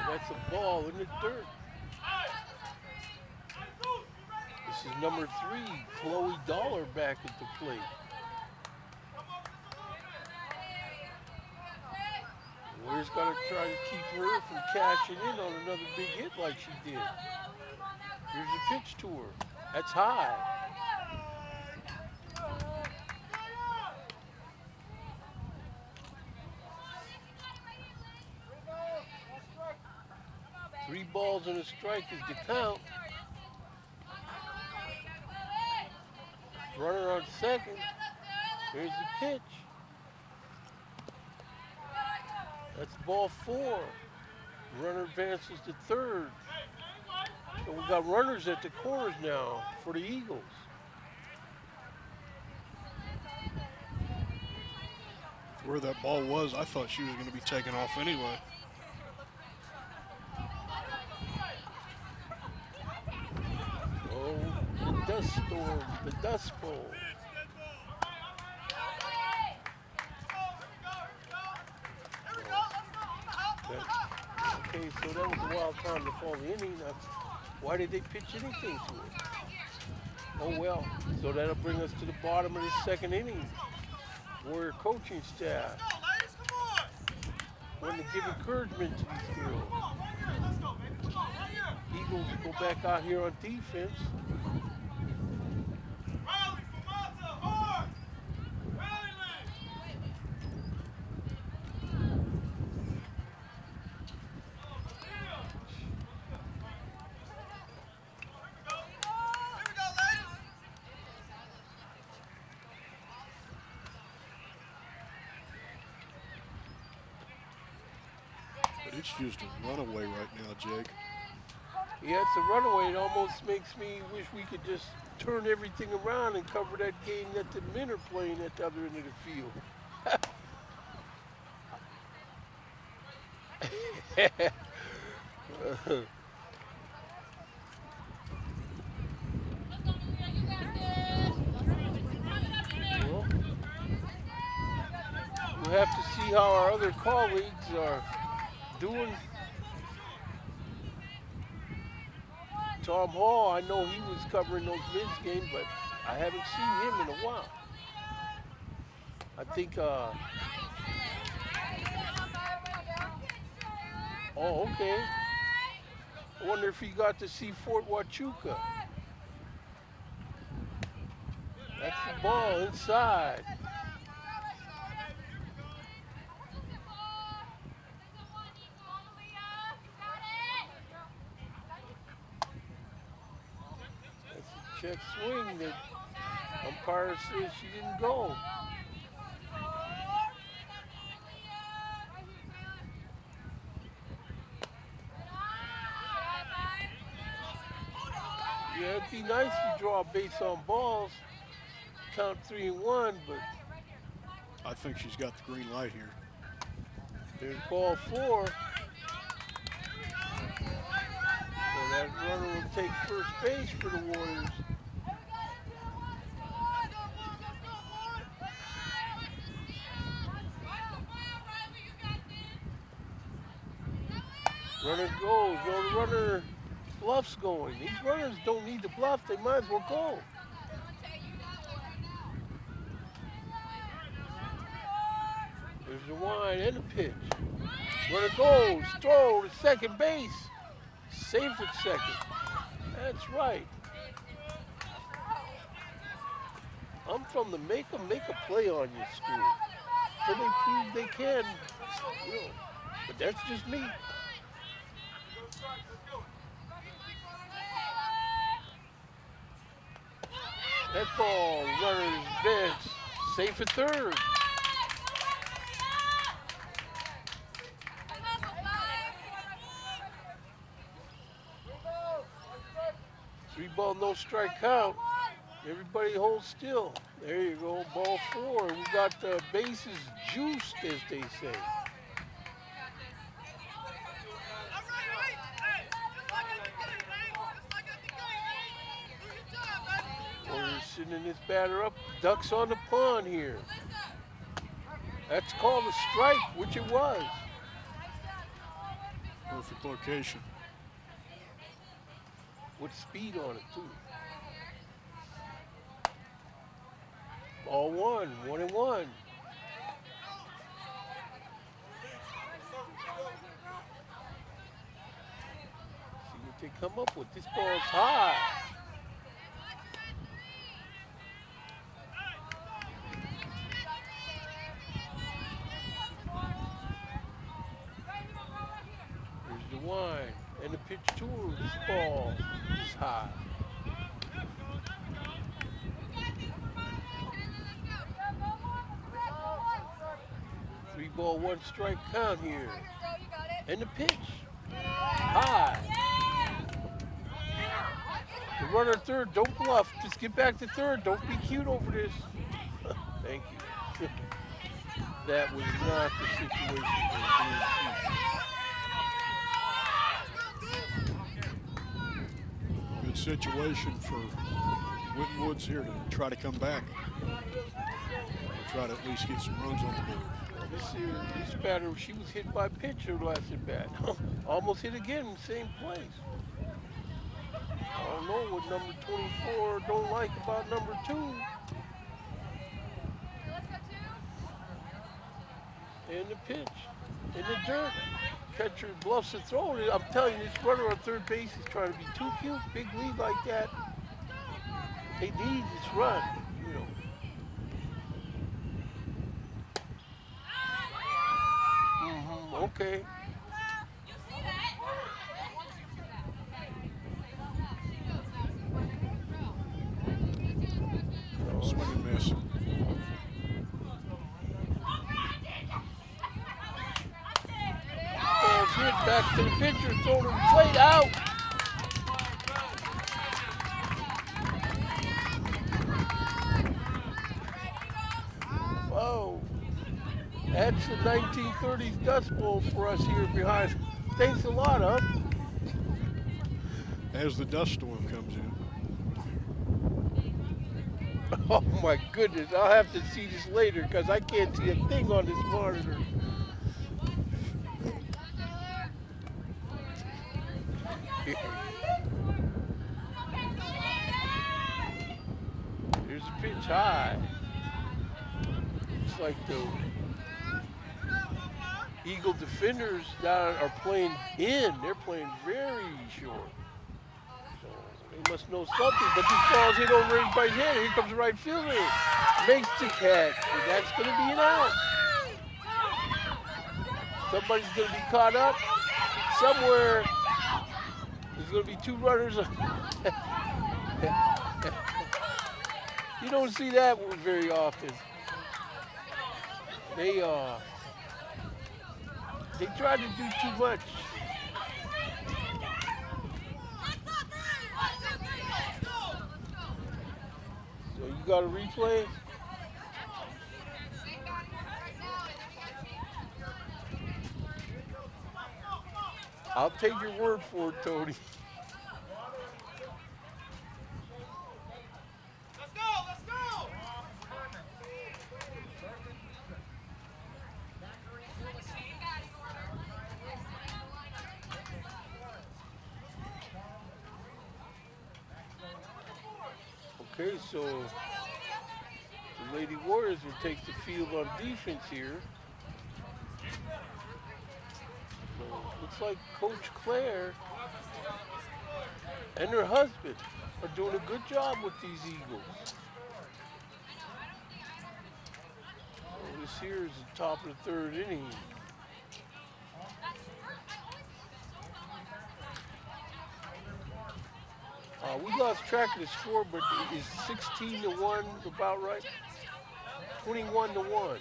That's a ball in the dirt. This is number 3, Chloe Dollar back at the plate. Ware's got to try to keep her from cashing in on another big hit like she did. Here's a pitch to her. That's high. Three balls and a strike is the count. Runner on second. Here's the pitch. That's ball 4. Runner advances to third. So we got runners at the corners now for the Eagles. Where that ball was, I thought she was going to be taken off anyway. Oh, the dust storm, the dust bowl. Okay, so that was a wild time to fall the inning. Why did they pitch anything to it? Oh well, so that'll bring us to the bottom of the second inning. Warrior coaching staff want to give encouragement to these girls. Eagles go back out here on defense. But it's just a runaway right now, Jake. Yeah, it's a runaway. It almost makes me wish we could just turn everything around and cover that game that the men are playing at the other end of the field. Well, we'll have to see how our other colleagues are doing. Tom Hall, I know he was covering those men's games, but I haven't seen him in a while. I think, oh, okay. I wonder if he got to see Fort Huachuca. That's the ball inside. That's a that swing that umpire says she didn't go. Yeah, it'd be nice to draw a base on balls, count 3-1, but I think she's got the green light here. there's ball four. So that runner will take first base for the Warriors. Runner goes. No, the runner bluff's going. These runners don't need to bluff. They might as well go. There's the wind and the pitch. Runner goes. Throw to second base. Safe at second. That's right. I'm from the make a play on you school. So they prove they can. You know, but that's just me. That ball, runner's bench, safe at third. 3-ball, no strike count. Everybody holds still. There you go, ball four. We got the bases juiced, as they say. Warriors sending this batter up. Ducks on the pond here. That's called a strike, which it was. Perfect location. With speed on it, too. Ball one, 1-1. See what they come up with. This ball's high. There's the wind and the pitch to her. This ball is high. 3-ball, 1 strike count here. And the pitch. High. The runner third, don't bluff. Just get back to third. Don't be cute over this. Thank you. That was not the situation for being cute. Good situation for Winton Woods here to try to come back. Try to at least get some runs on the board. This batter, she was hit by a pitcher last at bat. Almost hit again in the same place. I don't know what number 24 don't like about number 2. And the pitch. In the dirt. Catcher bluffs the throw. I'm telling you, this runner on third base is trying to be too cute. Big lead like that. They need this run, you know. Okay. Swing and miss. Ball's hit back to the pitcher, throw to the plate, out. Whoa. That's the 1930s Dust Bowl for us here behind. Thanks a lot, huh? As the dust storm comes in. Oh my goodness, I'll have to see this later because I can't see a thing on this monitor. There's a pitch high. Looks like the Eagle defenders down are playing in. They're playing very short. So they must know something. But this ball's hit over everybody's head. Here comes the right fielder. Makes the catch. And that's going to be an out. Somebody's going to be caught up. Somewhere there's going to be 2 runners. You don't see that very often. They uh they try to do too much. So you got a replay? I'll take your word for it, Tony. Let's go! Let's go! Okay, so the Lady Warriors will take the field on defense here. So looks like Coach Claire and her husband are doing a good job with these Eagles. So this here is the top of the third inning. We lost track of the score, but is 16 to 1 about right? 21 to 1.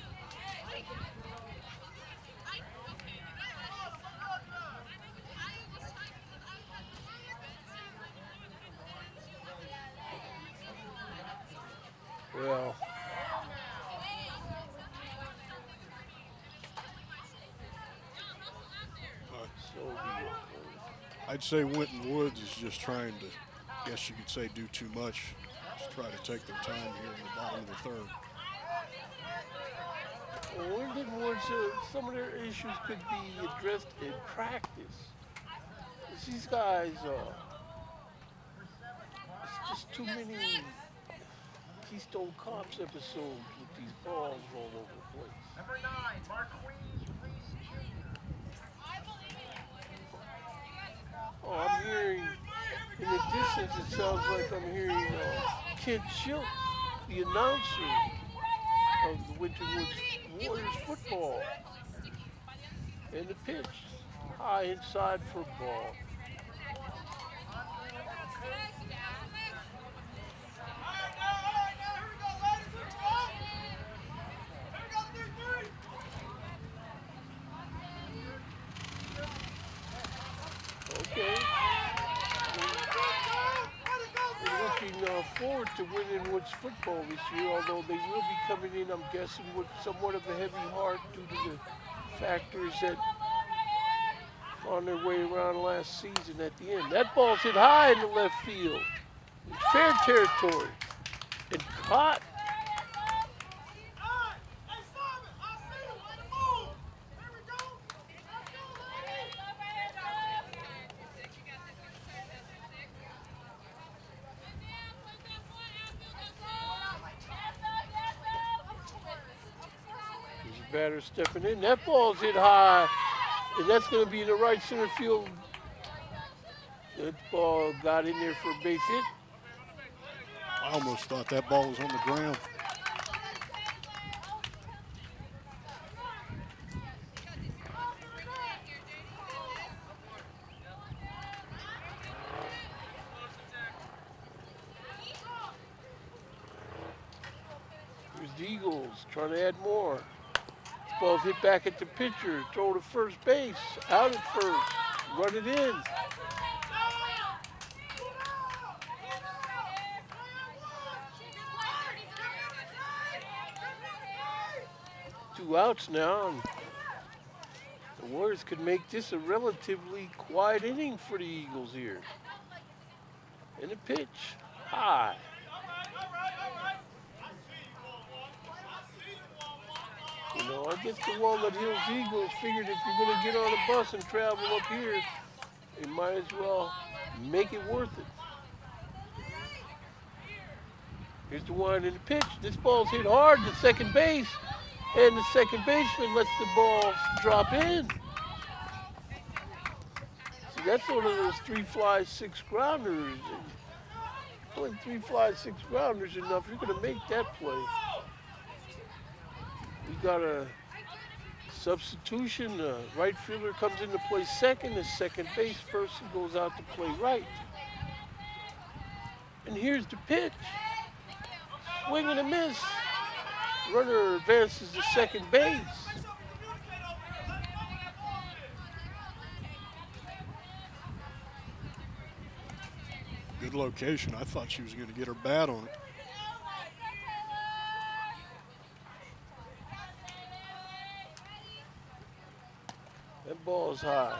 Well, Uh, so the I'd say Winton Woods is just trying to, guess you could say, do too much. Just try to take their time here in the bottom of the third. Winton Woods, some of their issues could be addressed in practice. 'Cause these guys, it's just too many Keystone Cops episodes with these balls all over the place. Oh, I'm hearing, in the distance, it sounds like I'm hearing Kent Schultz, the announcer of the Winton Woods Warriors football. And the pitch, high inside for ball. Okay. We're looking forward to winning Woods football this year, although they will be coming in, I'm guessing, with somewhat of a heavy heart due to the factors that on their way around last season at the end. That ball's hit high in the left field. Fair territory. And caught. There's a batter stepping in. That ball's hit high. And that's going to be in the right center field. That ball got in there for a base hit. I almost thought that ball was on the ground. Here's the Eagles trying to add more. Ball's hit back at the pitcher. Throw to first base. Out at first. Run it in. 2 outs now. And the Warriors could make this a relatively quiet inning for the Eagles here. And the pitch. High. You know, I guess the Walnut Hills Eagles figured if you're going to get on a bus and travel up here, you might as well make it worth it. Here's the one in the pitch. This ball's hit hard to second base, and the second baseman lets the ball drop in. See, that's one of those 3 flies, 6 grounders. Only 3 flies, 6 grounders enough. You're going to make that play. We got a substitution. The right fielder comes into play second. The second base person goes out to play right. And here's the pitch. Swing and a miss. Runner advances to second base. Good location. I thought she was going to get her bat on it. That ball's high.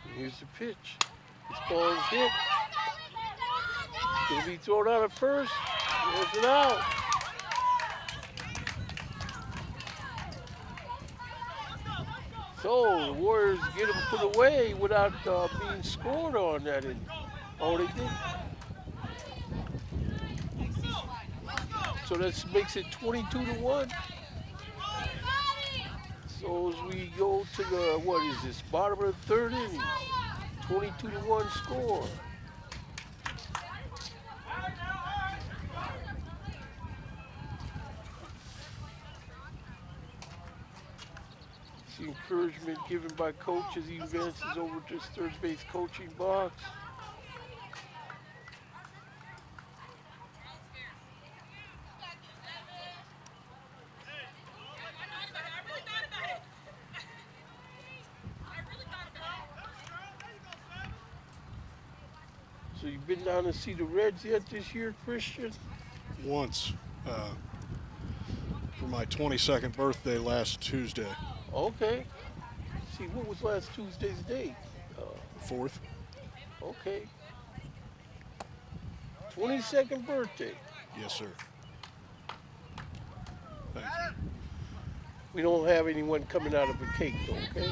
And here's the pitch. This ball is hit. Gonna be thrown out at first. There's an out. So the Warriors get him put away without being scored on that inning. Oh, they did. So that makes it 22-1. So as we go to the, what is this, bottom of the third inning, 22-1 score. The encouragement given by coach as he advances over to his third base coaching box. So you've been down to see the Reds yet this year, Christian? Once for my 22nd birthday last Tuesday. Okay. See, what was last Tuesday's date? 4th. Okay. 22nd birthday. Yes, sir. Thank you. We don't have anyone coming out of a cake, though, okay?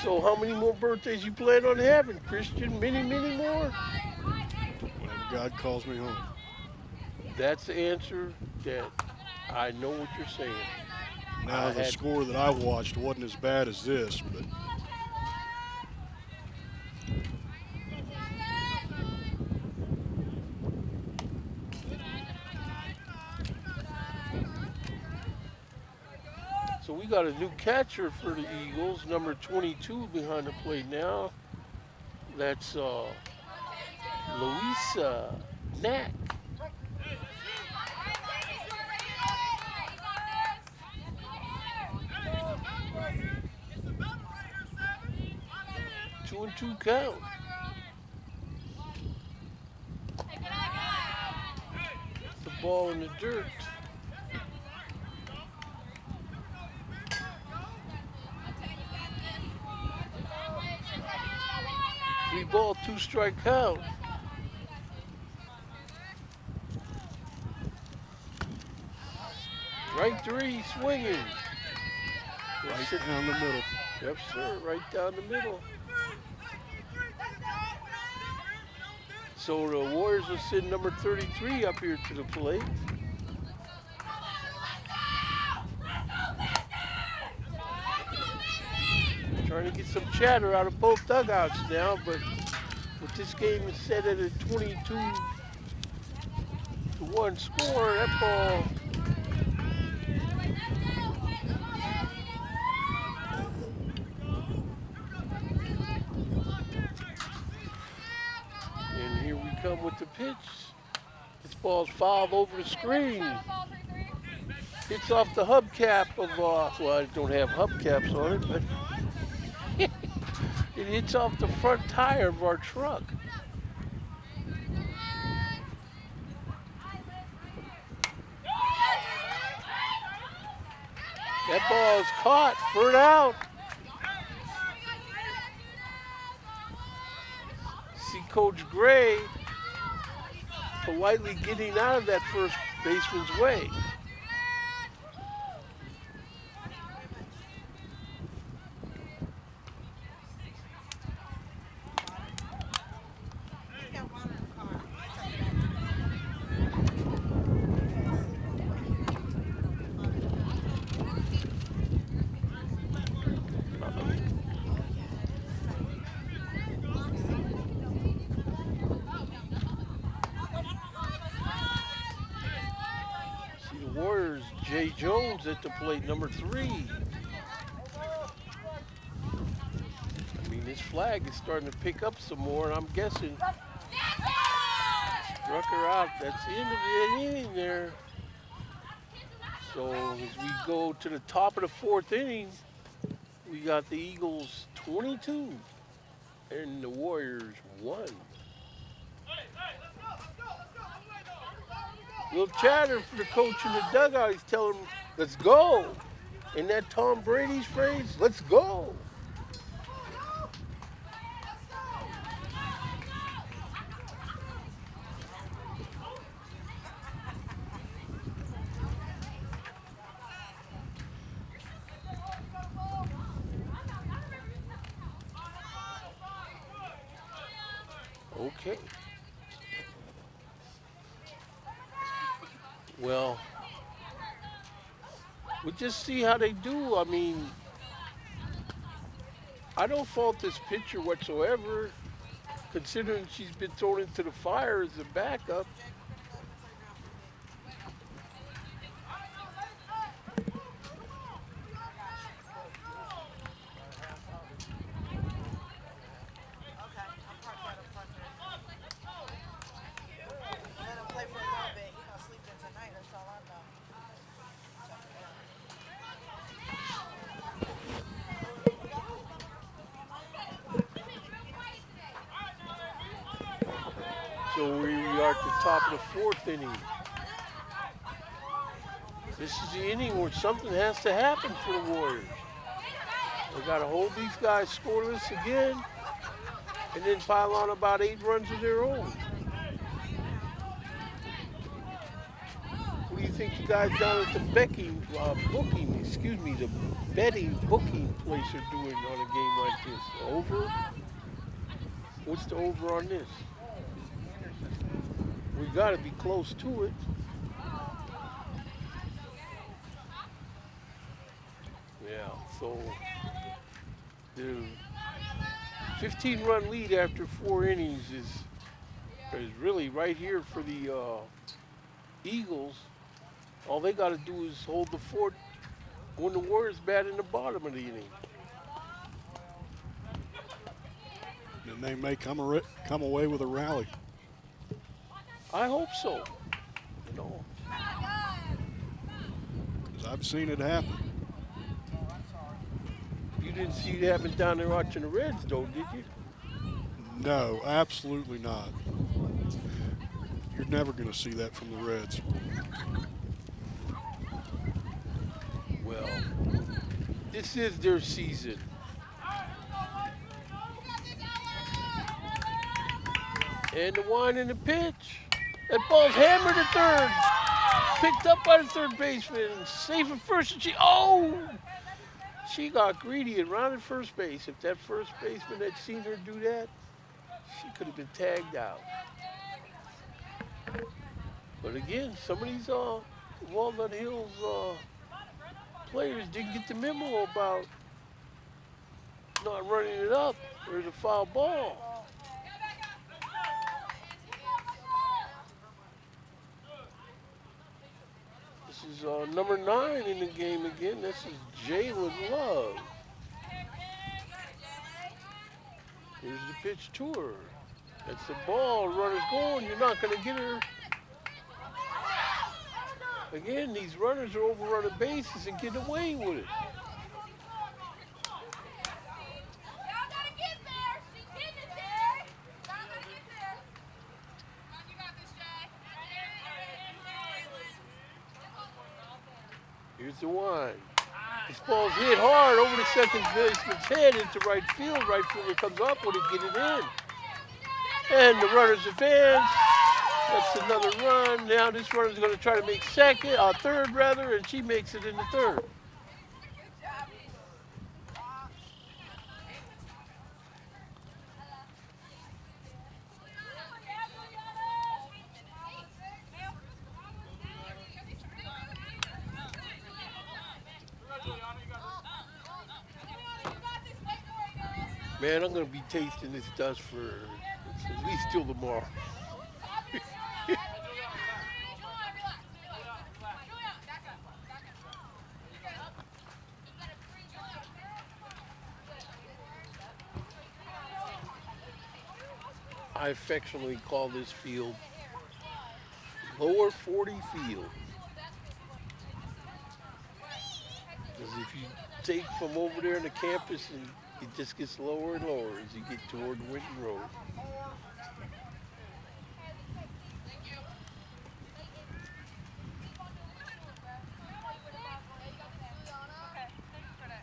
So how many more birthdays you plan on having, Christian? Many, many more? Whenever God calls me home. That's the answer that I know what you're saying. Now, the score that I watched wasn't as bad as this, but So we got a new catcher for the Eagles, number 22 behind the plate now. That's Louisa Knack. Two and two count. The ball in the dirt. 3-ball, 2-strike count. Right three, swinging. right down the middle. Yep, sir, right down the middle. So the Warriors will send number 33 up here to the plate. Trying to get some chatter out of both dugouts now, but with this game is set at a 22-1 score, that ball. And here we come with the pitch. This ball's fouled over the screen. Hits off the hubcap of, well, I don't have hubcaps on it, but it hits off the front tire of our truck. That ball is caught for an out. See Coach Gray politely getting out of that first baseman's way. Jay Jones at the plate, number 3. I mean, this flag is starting to pick up some more, and I'm guessing struck her out. That's the end of the inning there. So as we go to the top of the 4th inning, we got the Eagles 22 and the Warriors 1. Little chatter for the coach in the dugout. He's telling him, let's go. In that Tom Brady's phrase, let's go. Okay. Well, we'll just see how they do. I mean, I don't fault this pitcher whatsoever, considering she's been thrown into the fire as a backup. So we are at the top of the 4th inning. This is the inning where something has to happen for the Warriors. They got to hold these guys scoreless again, and then pile on about 8 runs of their own. What do you think the guys down at the the betting booking place are doing on a game like this? Over? What's the over on this? We got to be close to it. Yeah, so the 15-run lead after 4 innings is really right here for the Eagles. All they got to do is hold the fort when the Warriors bat in the bottom of the inning. And they may come away with a rally. I hope so. You know, 'Cause I've seen it happen. you didn't see it happen down there watching the Reds, though, did you? No, absolutely not. You're never going to see that from the Reds. Well, this is their season. And the wind and the pitch. That ball's hammered to third. Picked up by the third baseman. Safe at first. And she got greedy and rounded first base. If that first baseman had seen her do that, she could have been tagged out. But again, some of these Walnut Hills players didn't get the memo about not running it up. There's a foul ball. This is number 9 in the game again. This is Jalen Love. Here's the pitch to her. That's the ball. Runner's going. You're not going to get her. Again, these runners are overrunning bases and getting away with it. Here's the wind. This ball's hit hard over the second baseman's head into right field. Right fielder comes up with it, get it in. And the runners advance. That's another run. Now this runner's going to try to make third rather, and she makes it into third. Man, I'm going to be tasting this dust for at least till tomorrow. I affectionately call this field lower 40 field. Because if you take from over there in the campus, and it just gets lower and lower as you get toward Winton Road.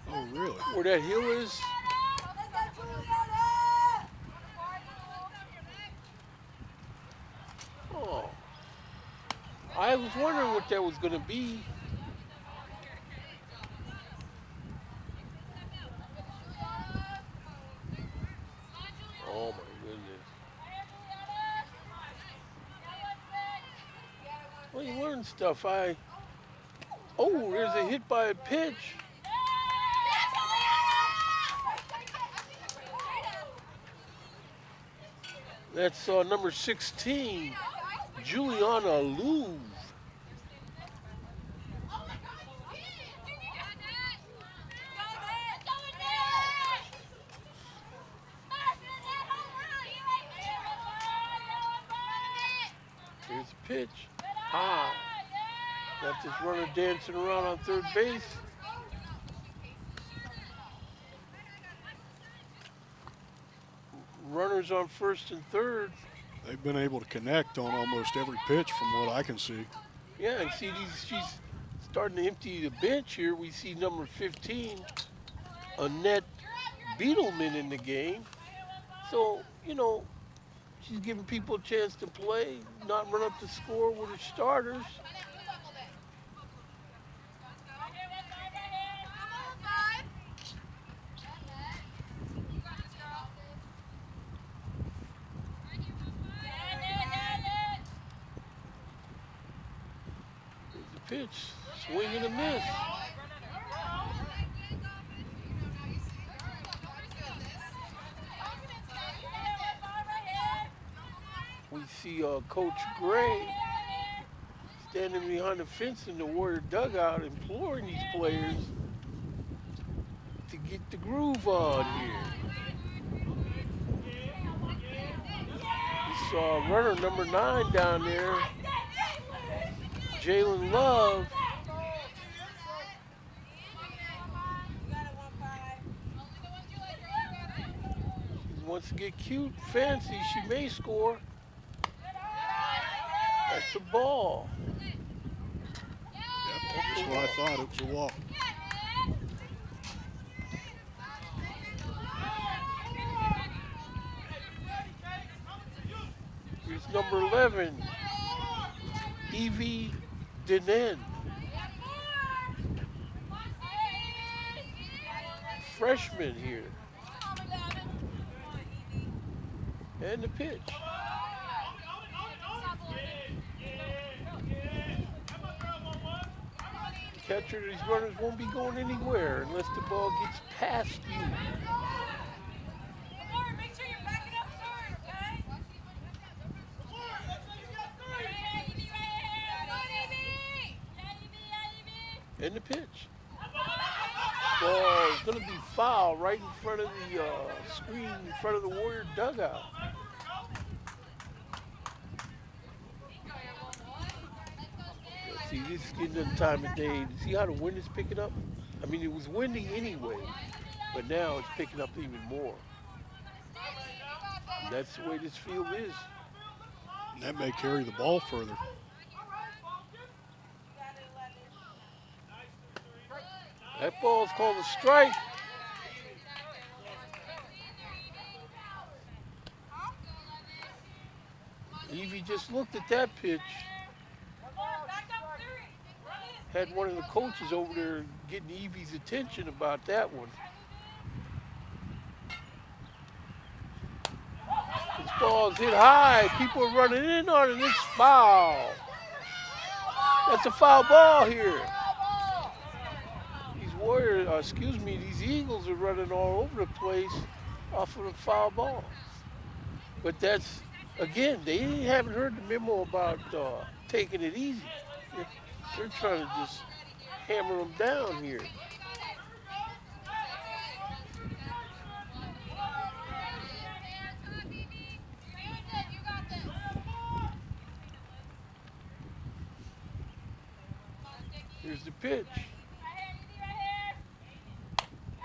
Oh, really? Where that hill is, oh, I was wondering what that was going to be. Oh my goodness. Well, you learn stuff. Oh, there's a hit by a pitch. That's number 16, Juliana Louv. Here's a pitch. High. Got this runner dancing around on third base. Runners on first and third. They've been able to connect on almost every pitch from what I can see. Yeah, and see she's starting to empty the bench here. We see number 15, Annette Beetleman in the game. So, she's giving people a chance to play, not run up the score with her starters. Here's the pitch. Swing and a miss. We see Coach Gray standing behind the fence in the Warrior dugout imploring these players to get the groove on here. We saw runner number 9 down there, Jalen Love. She wants to get cute, fancy. She may score. That's a ball. Yep, that's what I thought. It was a walk. Here's number 11, Evie Denen. Freshman here. And the pitch. Catcher, these runners won't be going anywhere unless the ball gets past you. And the pitch. Ball is going to be foul right in front of the screen, in front of the Warrior dugout. See, this is getting the time of day. See how the wind is picking up? I mean, it was windy anyway, but now it's picking up even more. And that's the way this field is. And that may carry the ball further. That ball is called a strike. Evie just looked at that pitch. Had one of the coaches over there getting Evie's attention about that one. This ball's hit high. People are running in on it. It's foul. That's a foul ball here. These Warriors, these Eagles are running all over the place off of the foul ball. But that's, again, they haven't heard the memo about taking it easy. They're trying to just hammer them down here. Here's the pitch.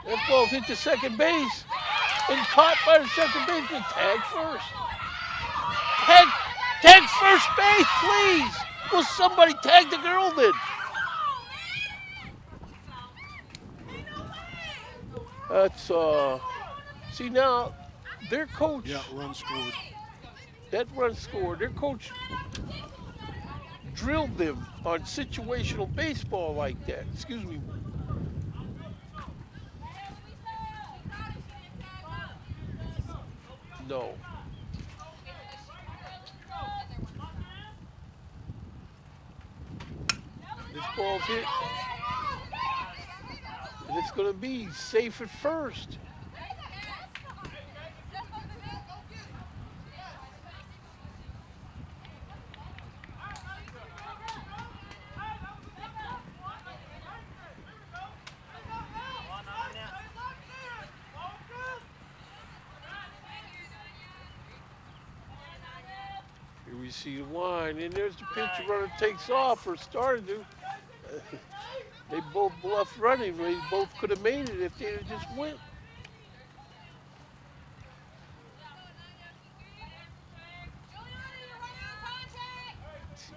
That ball's hit to second base and caught by the second baseman. Tag first. Tag, tag first base, please. Will somebody tag the girl then? That's See now, their coach, Yeah, run scored. that run scored. Their coach drilled them on situational baseball like that. Excuse me. No. This ball's hit, and it's going to be safe at first. Here we see the line, and there's the pitch. The runner takes off, or started to. They both bluffed running. They both could have made it if they had just went.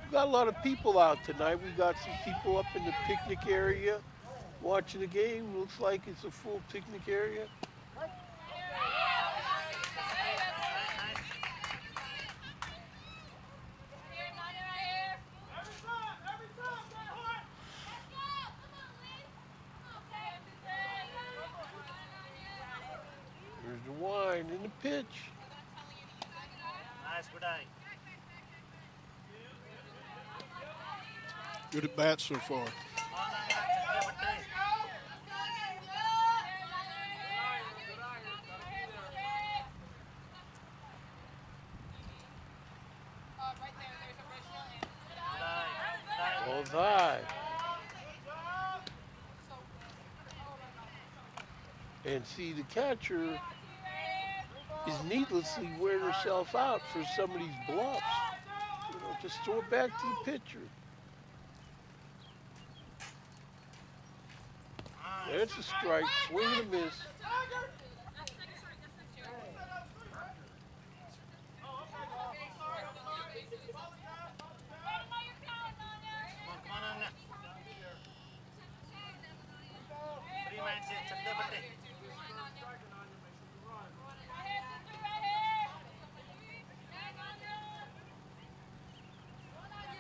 We got a lot of people out tonight. We got some people up in the picnic area watching the game. Looks like it's a full picnic area. Here's the wine and the pitch. Nice, good eye. Good at bat so far. Ball's high. And see, the catcher is needlessly wearing herself out for some of these bluffs. You know, just throw it back to the pitcher. There's a strike, swing and a miss.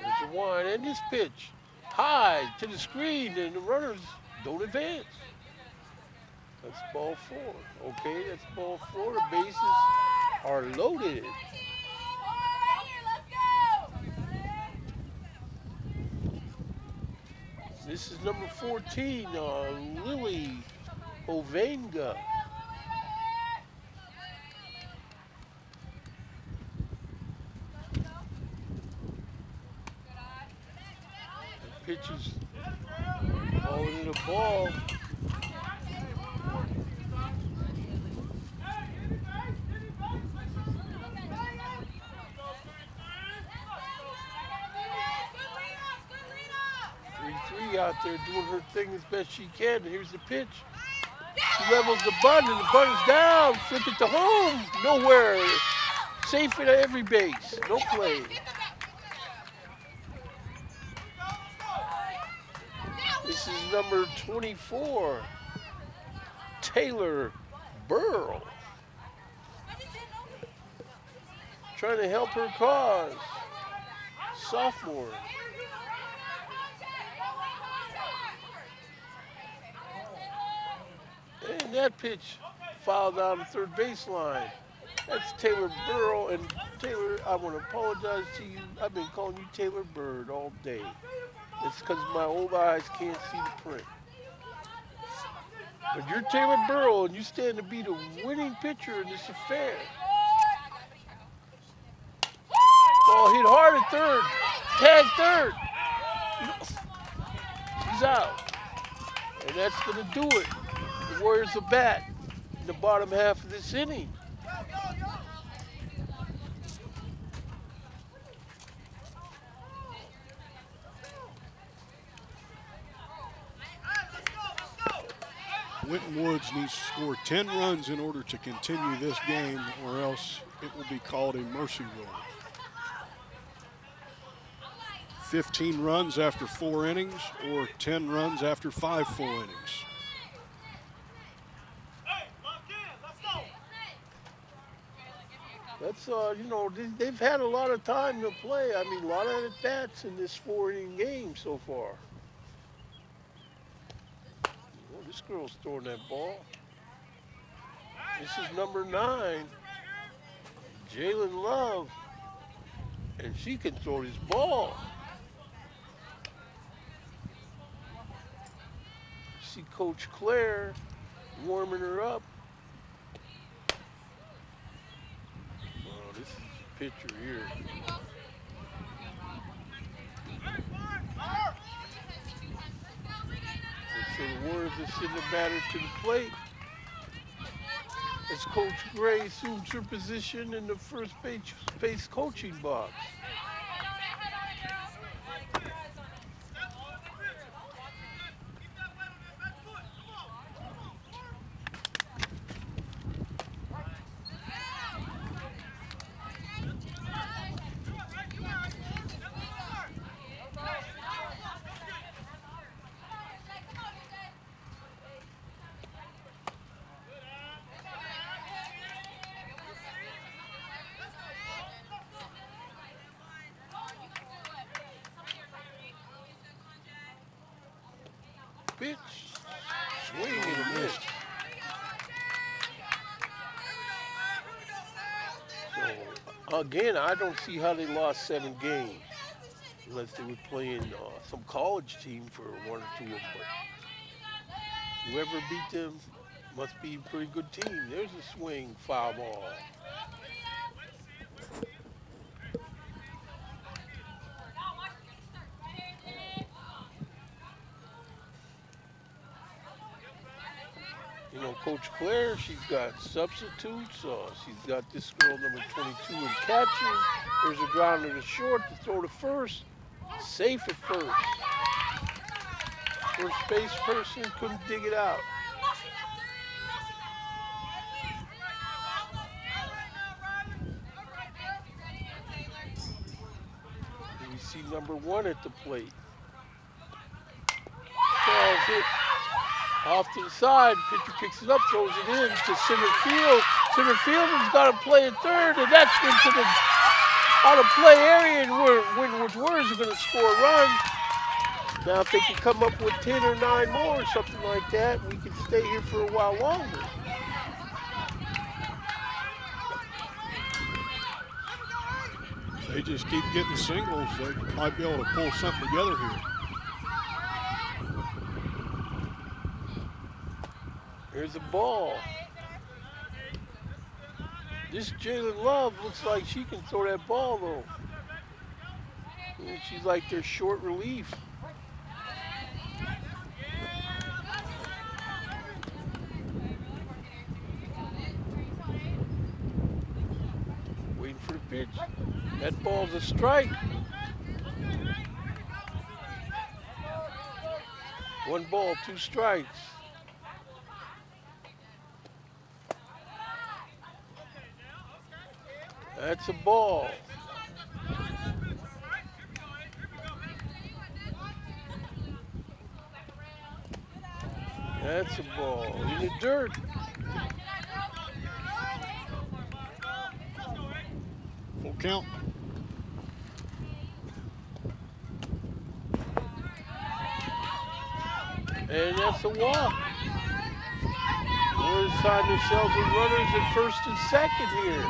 There's the one and this pitch. High to the screen, and the runners don't advance. That's ball four. Okay, that's ball four. The bases are loaded. This is number 14, Lily Ovanga. Pitches falling in a ball. Out there doing her thing as best she can. And here's the pitch. She levels the bunt, and the bunt is down. Flip it to home. Nowhere. Safe at every base. No play. This is number 24, Taylor Burl. Trying to help her cause. Sophomore. And that pitch fouled down the third baseline. That's Taylor Burrow. And Taylor, I want to apologize to you. I've been calling you Taylor Bird all day. It's because my old eyes can't see the print. But you're Taylor Burrow, and you stand to be the winning pitcher in this affair. Ball hit hard at third. Tag third. He's out. And that's going to do it. The Warriors are back in the bottom half of this inning. Winton Woods needs to score 10 runs in order to continue this game, or else it will be called a mercy rule. 15 runs after 4 innings, or 10 runs after 5 full innings. That's they've had a lot of time to play. I mean, a lot of at bats in this 4 inning game so far. Oh, this girl's throwing that ball. This is number 9, Jalen Love, and she can throw this ball. See Coach Claire warming her up. Oh, this is a pitcher here. So the Warriors are sending the batter to the plate. As Coach Gray assumes her position in the first base coaching box. Pitch, swing and a miss. So again, I don't see how they lost 7 games unless they were playing some college team for 1 or 2 of them. But whoever beat them must be a pretty good team. There's a swing, foul ball. You know, Coach Claire, she's got substitutes. She's got this girl, number 22, in catching. There's a grounder to short to throw to first. Safe at first. First base person couldn't dig it out. And we see number 1 at the plate. Ball's hit off to the side. Pitcher picks it up, throws it in to center field. Center fielder's got to play at third, and that's into the out of play area, and Winwood Warriors are going to score a run. Now, if they can come up with 10 or 9 more or something like that, we can stay here for a while longer. If they just keep getting singles, they might be able to pull something together here. Here's a ball. This Jalen Love looks like she can throw that ball, though. And she's like their short relief. Waiting for the pitch. That ball's a strike. 1 ball, 2 strikes. That's a ball. That's a ball. In the dirt. Full count. And that's a walk. Warriors find themselves with runners at first and second here.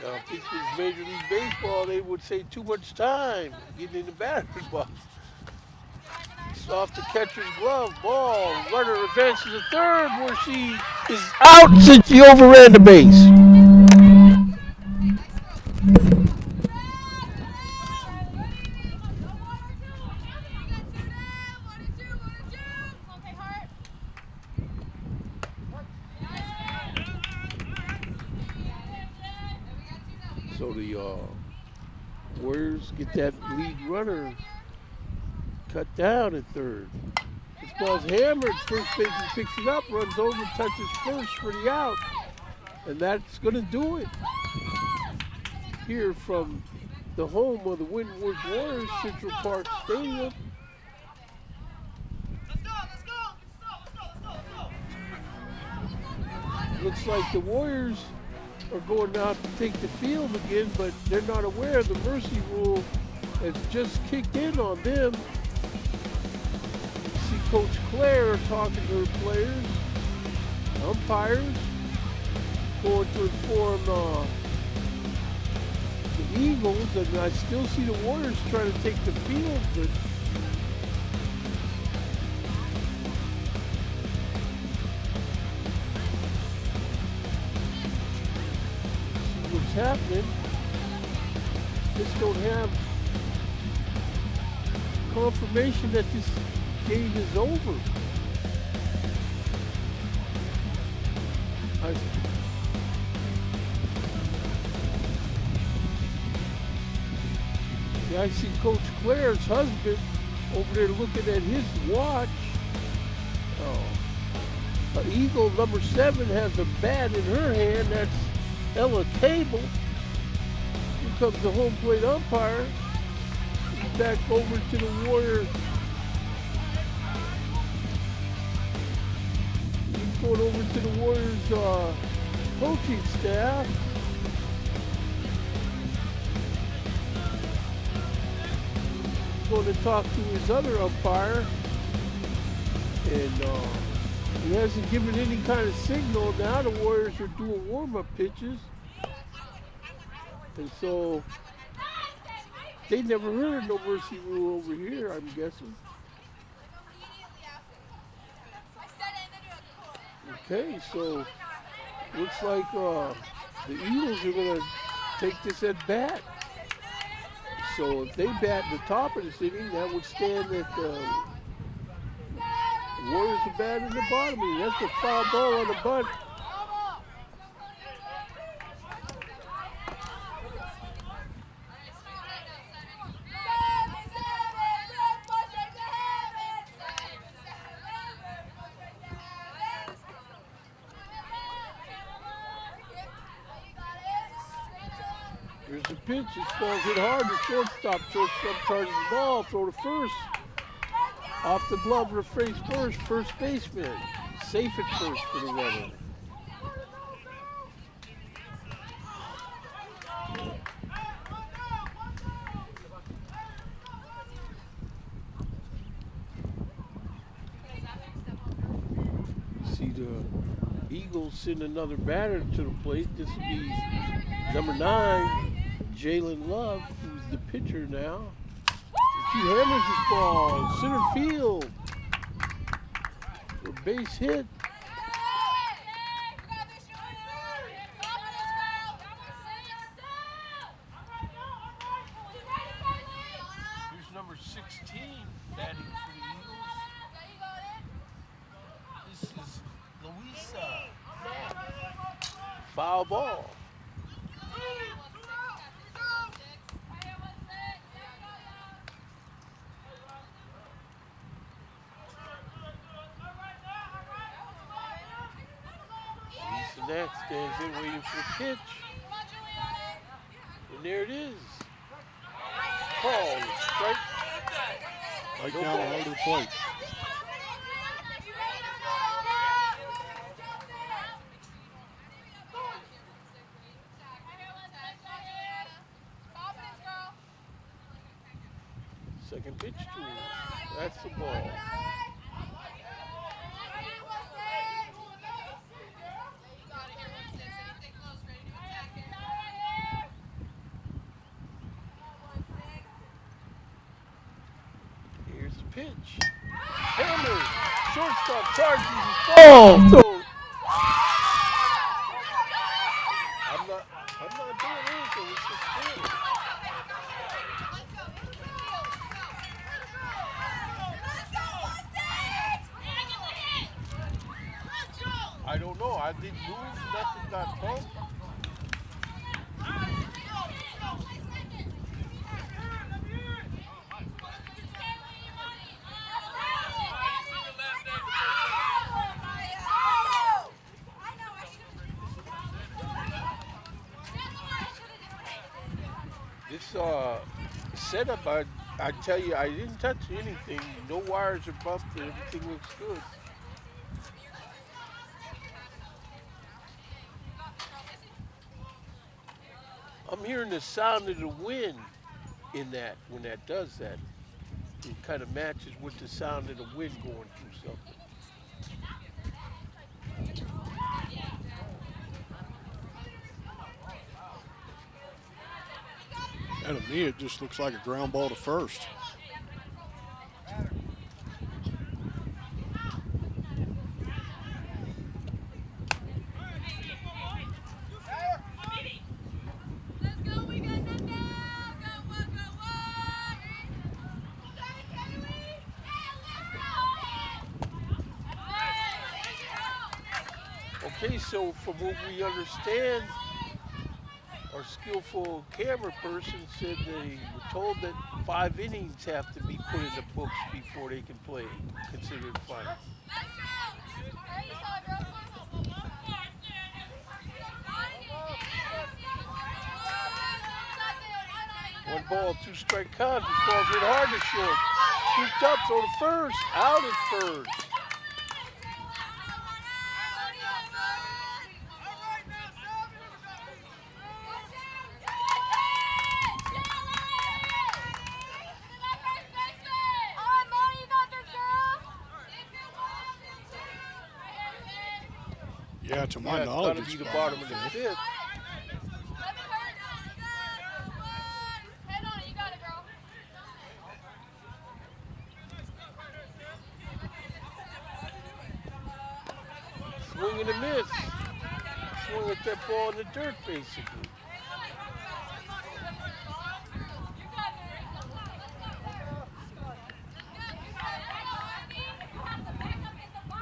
Now, if this was Major League Baseball, they would say too much time getting in the batter's box. It's off the catcher's glove. Ball. Runner advances to third where she is out since she overran the base. So the Warriors get that lead runner cut down at third. This ball's hammered. First baseman picks it up, runs over, touches first for the out. And that's going to do it here from the home of the Winton Woods Warriors, Central Park Stadium. Looks like the Warriors are going out to take the field again, but they're not aware the mercy rule has just kicked in on them. You see Coach Claire talking to her players, umpires, going to inform the Eagles, and I still see the Warriors trying to take the field, but see what's happening. Just don't have confirmation that this game is over. I see Coach Claire's husband over there looking at his watch. Eagle number 7 has a bat in her hand. That's Ella Cable. Here comes the home plate umpire. He's back over to the Warrior. He's going over to the Warriors coaching staff. Going to talk to his other umpire, and he hasn't given any kind of signal. Now the Warriors are doing warm-up pitches, and so they never heard of no mercy rule over here, I'm guessing. Okay, so looks like the Eagles are going to take this at bat. So if they bat in the top of this inning, that would stand that the Warriors are batting in the bottom inning. That's a foul ball on the bunt. Here's the pitch. This ball hit hard to shortstop. Shortstop charges the ball. Throw to first. Off the glove of the first baseman. Safe at first for the runner. See the Eagles send another batter to the plate. This will be number 9. Jalen Love, who's the pitcher now. He hammers this ball, center field. For a base hit. Here's number 16 batting for the Eagles. This is Louisa. Foul ball. That stands in waiting for the pitch. And there it is. Call, strike. Right down the heart of the plate. Second pitch to him. That's the ball. Pitch. Hammer. Shortstop charges his ball. So I'm not doing anything. It's just fair. I don't know. I didn't move. Nothing got bumped. This setup, I tell you, I didn't touch anything. No wires are bumped. Everything looks good. I'm hearing the sound of the wind in that when that does that. It kind of matches with the sound of the wind going through something. And to me, it just looks like a ground ball to first. Okay, so from what we understand, our skillful camera person said they were told that 5 innings have to be put in the books before they can play, considered final. One ball, two strike count. This ball's hit hard to short. Scooped up, throw to first. Out at first. Yeah, to my Yeah, it's got knowledge, to it's be the bottom bottom of of the the fifth. fifth. Swing and a miss. Swing at that ball in the dirt, basically.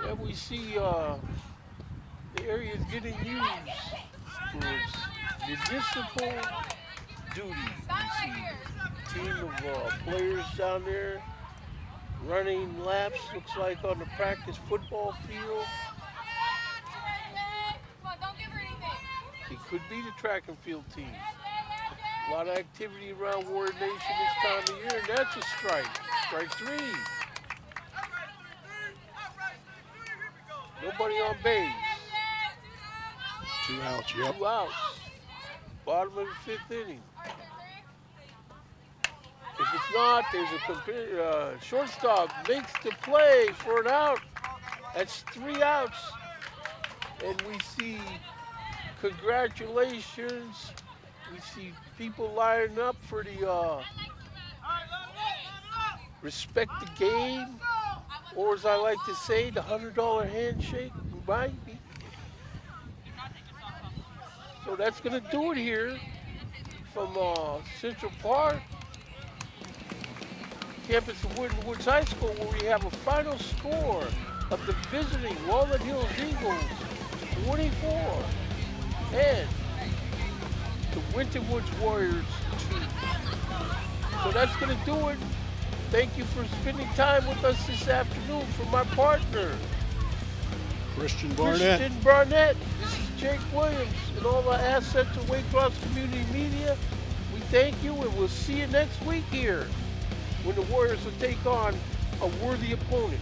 Yeah, we see the area is getting used for its municipal duties. We see a team of players down there running laps, looks like on the practice football field. It could be the track and field team. A lot of activity around Warrior Nation this time of year, and that's a strike. Strike three. Nobody on base. 2 outs, yep. 2 outs. Bottom of the fifth inning. If it's not, there's a shortstop makes the play for an out. That's 3 outs. And we see congratulations. We see people lining up for the respect the game, or as I like to say, the $100 handshake. Might be. So that's going to do it here from Central Park, campus of Winton Woods High School, where we have a final score of the visiting Walnut Hills Eagles 24 and the Winton Woods Warriors 2. So that's going to do it. Thank you for spending time with us this afternoon. For my partner, Christian Barnett. Christian Barnett, this is Jake Williams and all the assets of Waycross Community Media. We thank you, and we'll see you next week here when the Warriors will take on a worthy opponent.